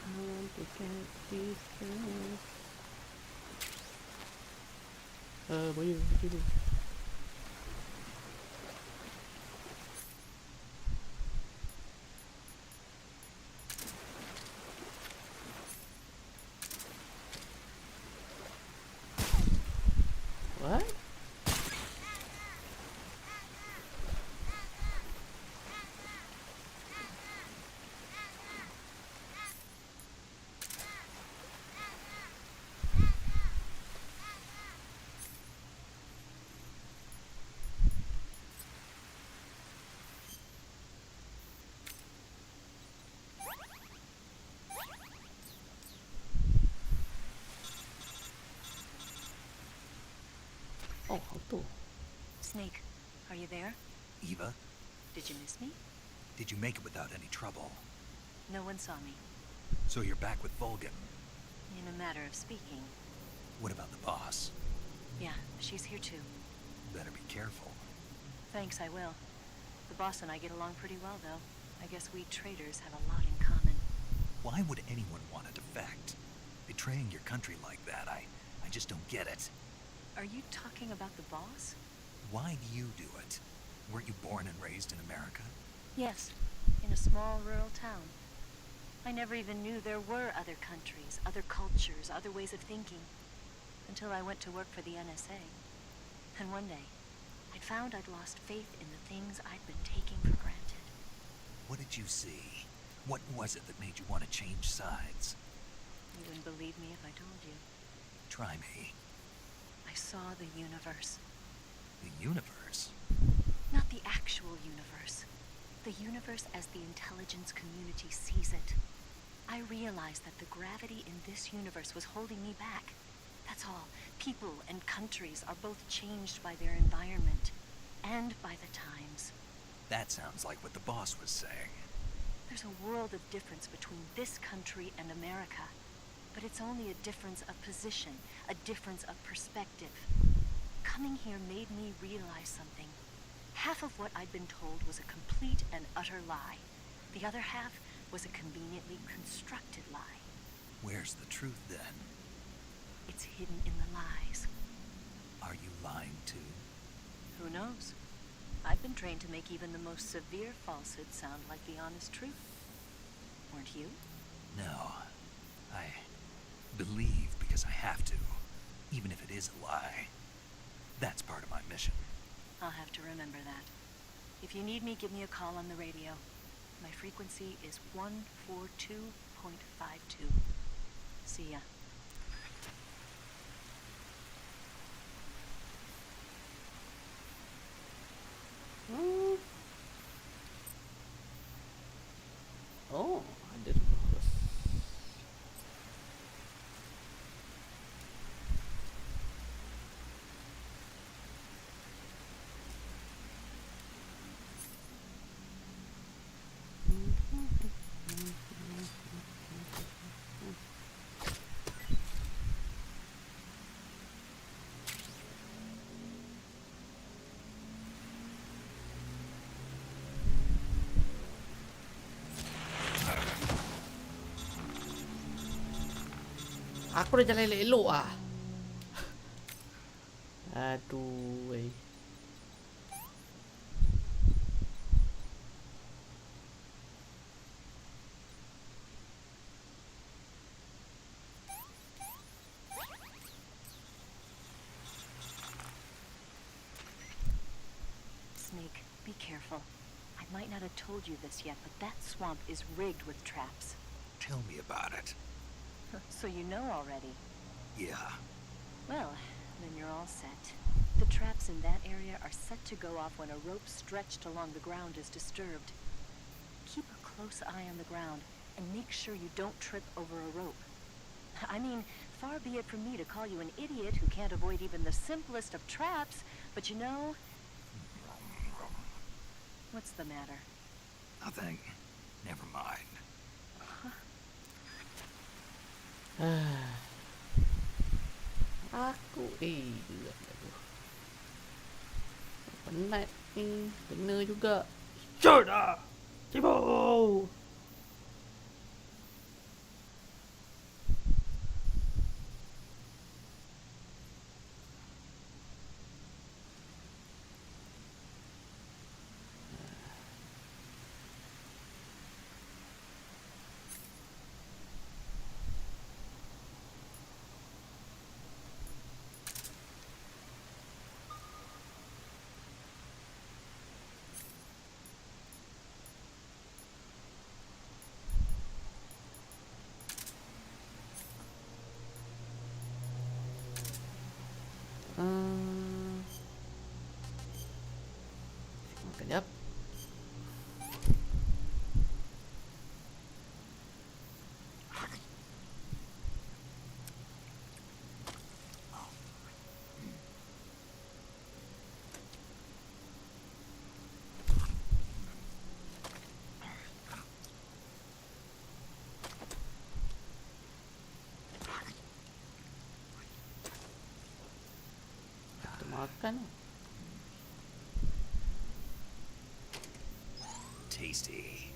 I want to get this first. Boya, macam tu. What? Oh, auto. Snake, are you there? Eva, Did you miss me? did you make it without any trouble? No one saw me. So you're back with Vulcan. In a matter of speaking. What about the boss? Yeah, she's here too. Better be careful. Thanks, I will. The boss and I get along pretty well, though. I guess we traders have a lot in common. Why would anyone want to defect? Betraying your country like that, I I just don't get it. Are you talking about the boss? Why do you do it? Weren't you born and raised in America? Yes, in a small rural town. I never even knew there were other countries, other cultures, other ways of thinking, until I went to work for the NSA. And one day, I found I'd lost faith in the things I'd been taking for granted. What did you see? What was it that made you want to change sides? You wouldn't believe me if I told you. Try me. I saw the universe. The universe? Not the actual universe. The universe as the intelligence community sees it. I realized that the gravity in this universe was holding me back. That's all. People and countries are both changed by their environment and by the times. That sounds like what the boss was saying. There's a world of difference between this country and America, but it's only a difference of position, a difference of perspective. Coming here made me realize something. Half of what I'd been told was a complete and utter lie. The other half was a conveniently constructed lie. Where's the truth then? It's hidden in the lies. Are you lying too? Who knows? I've been trained to make even the most severe falsehood sound like the honest truth. Weren't you? No. I believe because I have to, even if it is a lie. That's part of my mission. I'll have to remember that. If you need me, give me a call on the radio. My frequency is 142.52. See ya. Oh, ada terus. Aku dah jalan elok-elok ah. Aduh, wey. Snake, be careful. I might not have told you this yet, but that swamp is rigged with traps. Tell me about it. So you know already. Yeah. Well, then you're all set. The traps in that area are set to go off when a rope stretched along the ground is disturbed. Keep a close eye on the ground and make sure you don't trip over a rope. I mean, far be it from me to call you an idiot who can't avoid even the simplest of traps, but you know... What's the matter? Nothing. Never mind. Aku penat ni. Bener juga. Shut up. Cibo. Kejap. Kita makan. Tasty.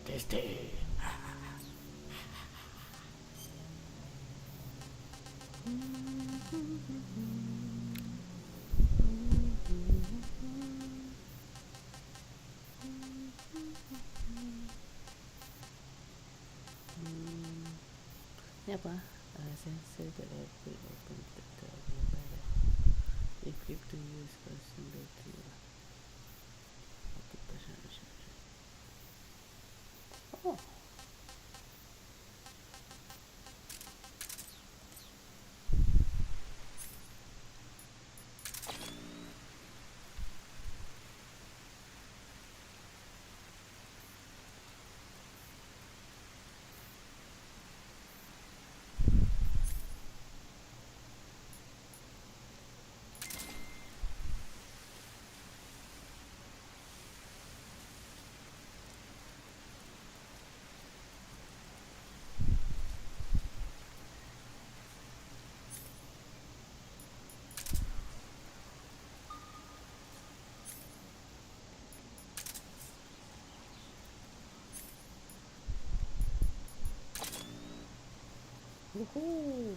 Tasty. Ni apa? Sensor that have been open equipped to use person battery. Oh. Woohoo!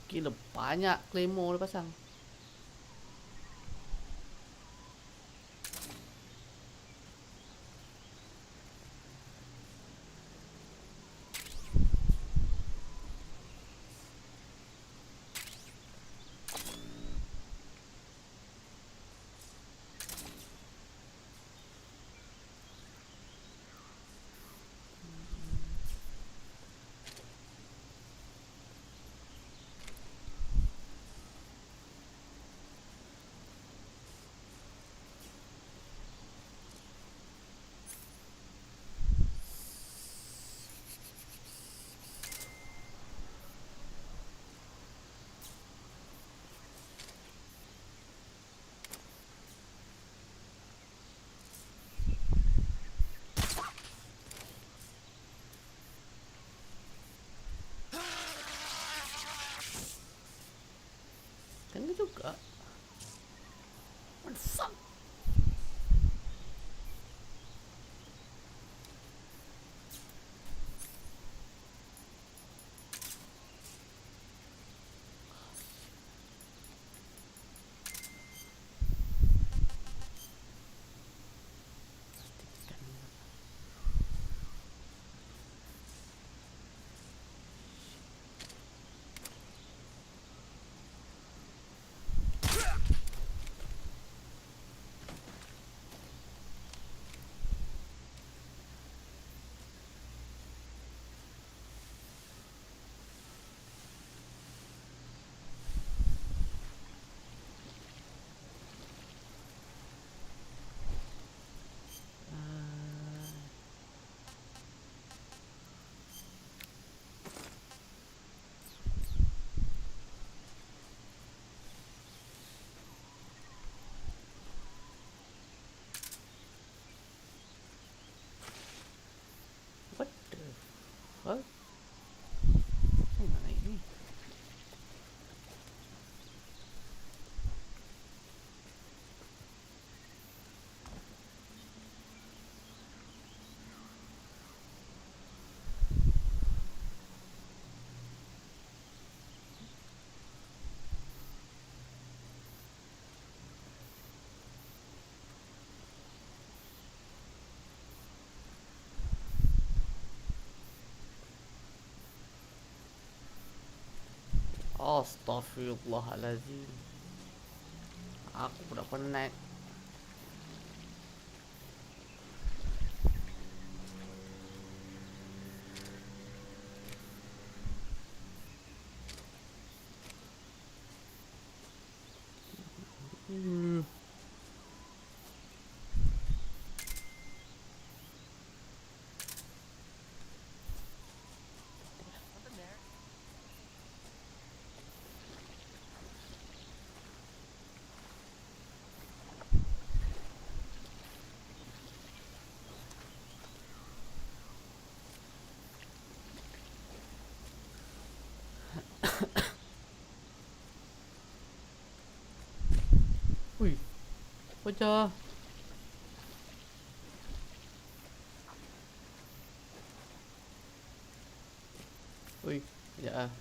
Gila banyak claymore dia pasang. Kena juga. What the fuck? What the fuck? Macam mana ini? Astaghfirullahalazim. Aku pun penat. Pecah. Ui, sekejap lah.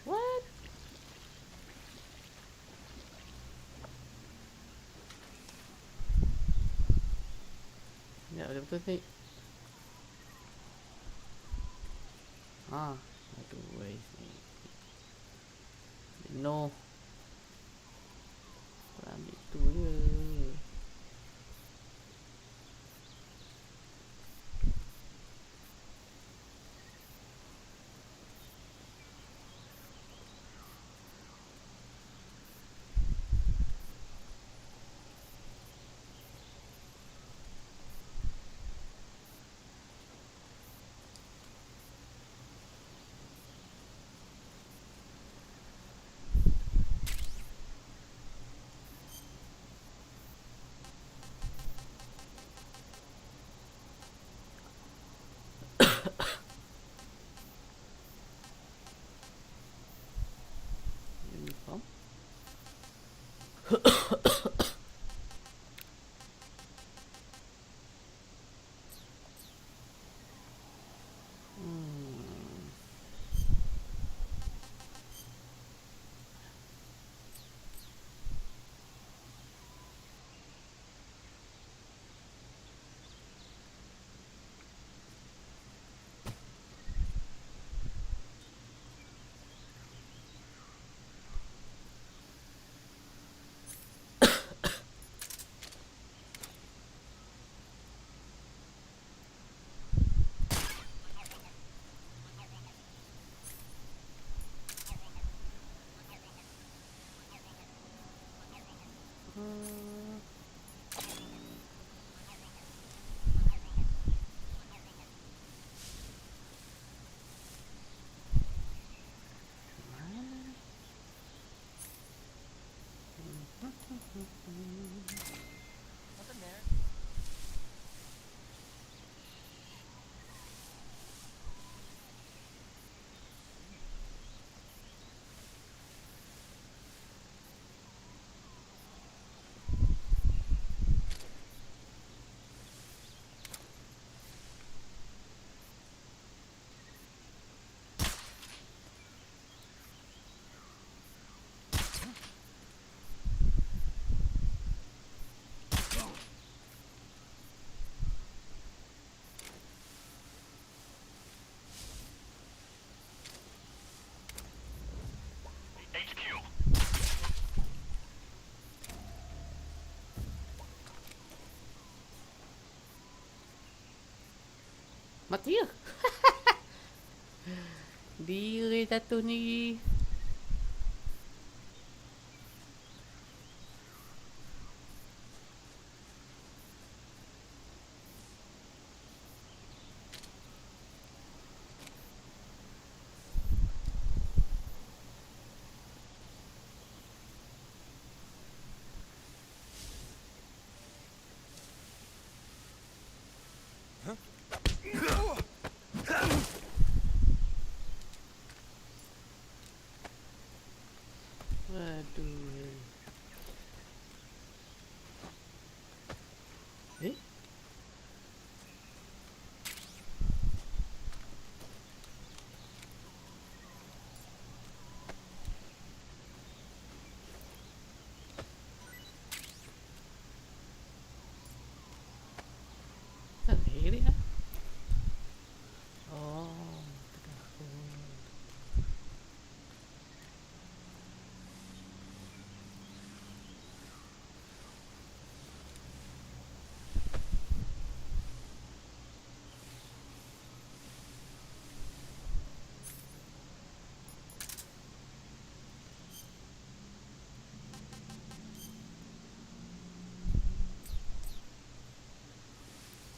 What? Sekejap, betul ni. Aduh, where is ni? No. Kau ambil tu je. Uniform. Nothing there. HQ. Mati ya? Diri jatuh ni. Aduh. Eh? Tak herik lah. Oh, tergabung.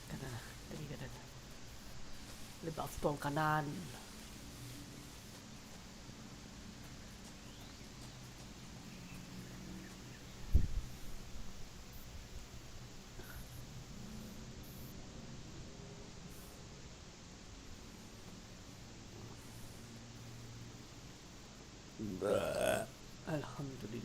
Kanan lah, tadi kanan. Lebih storm kanan. Alhamdulillah.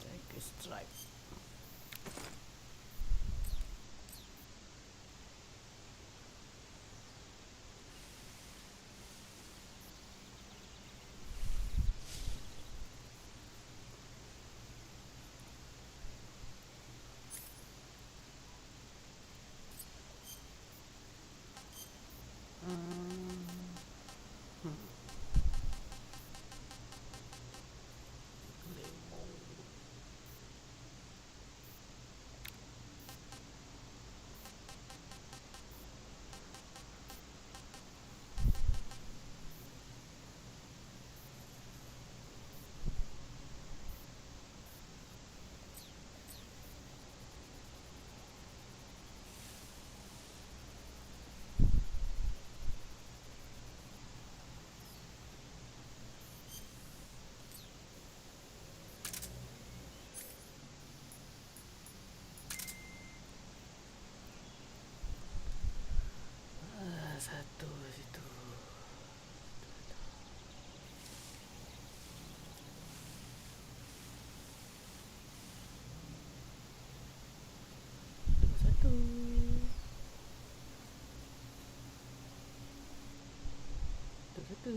Take a strike. Satu situ. Satu. Satu.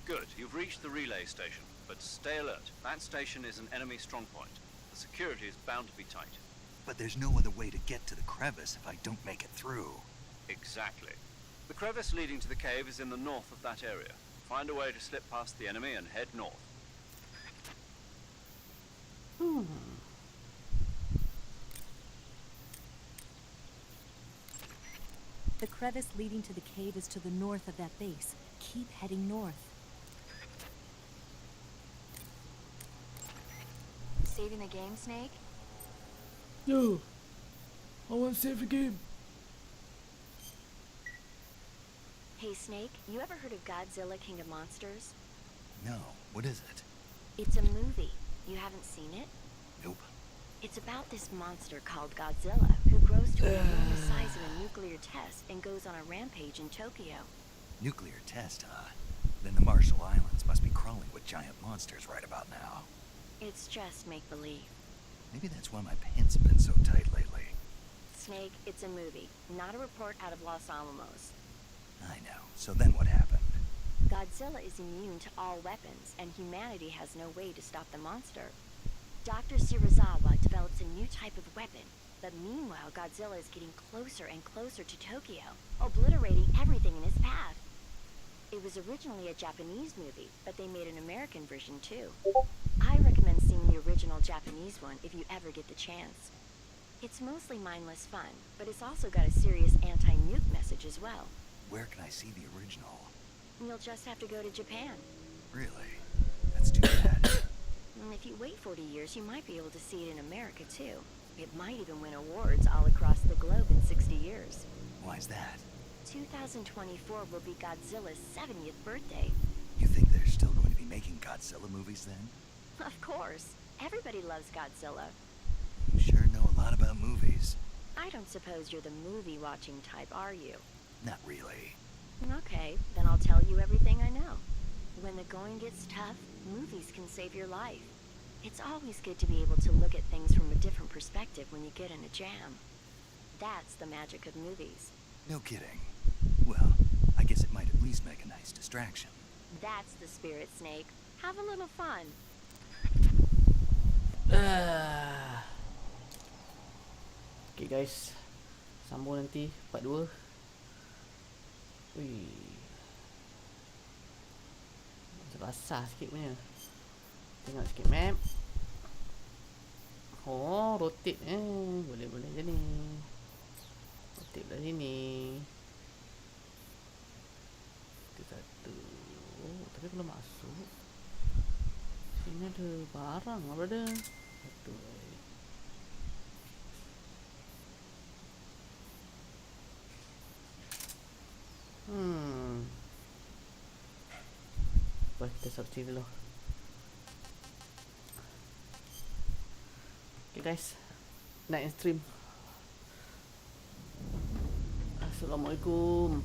Good, you've reached the relay station, but stay alert. That station is an enemy strongpoint. The security is bound to be tight. But there's no other way to get to the crevice if I don't make it through. Exactly. The crevice leading to the cave is in the north of that area. Find a way to slip past the enemy and head north. The crevice leading to the cave is to the north of that base. Keep heading north. Saving the game, Snake? Yo, I want to save the game. Hey, Snake, you ever heard of Godzilla King of Monsters? No, what is it? It's a movie. You haven't seen it? Nope. It's about this monster called Godzilla, who grows to an enormous size in a nuclear test and goes on a rampage in Tokyo. Nuclear test, huh? Then the Marshall Islands must be crawling with giant monsters right about now. It's just make-believe. Maybe that's why my pants have been so tight lately. Snake, it's a movie, not a report out of Los Alamos. I know. So then what happened? Godzilla is immune to all weapons, and humanity has no way to stop the monster. Dr. Shirazawa develops a new type of weapon, but meanwhile Godzilla is getting closer and closer to Tokyo, obliterating everything in his path. It was originally a Japanese movie, but they made an American version too. I recommend seeing the original Japanese one if you ever get the chance. It's mostly mindless fun, but it's also got a serious anti-nuke message as well. Where can I see the original? You'll just have to go to Japan. Really? That's too bad. And if you wait 40 years, you might be able to see it in America too. It might even win awards all across the globe in 60 years. Why's that? 2024 will be Godzilla's 70th birthday. You think they're still going to be making Godzilla movies then? Of course. Everybody loves Godzilla. You sure know a lot about movies. I don't suppose you're the movie-watching type, are you? Not really. Okay, then I'll tell you everything I know. When the going gets tough, movies can save your life. It's always good to be able to look at things from a different perspective when you get in a jam. That's the magic of movies. No kidding. Well, I guess it might at least make a nice distraction. That's the spirit, Snake. Have a little fun. Okay guys, sambung nanti part 2. Ui, basah sikit punya. Tengok sikit map. Oh, rotate boleh-boleh je ni. Rotate dari sini. Itu satu. Oh, tapi kalau masuk sini ada barang lah brother. Satu. Kita searching dulu. Okay guys, night stream. Assalamualaikum.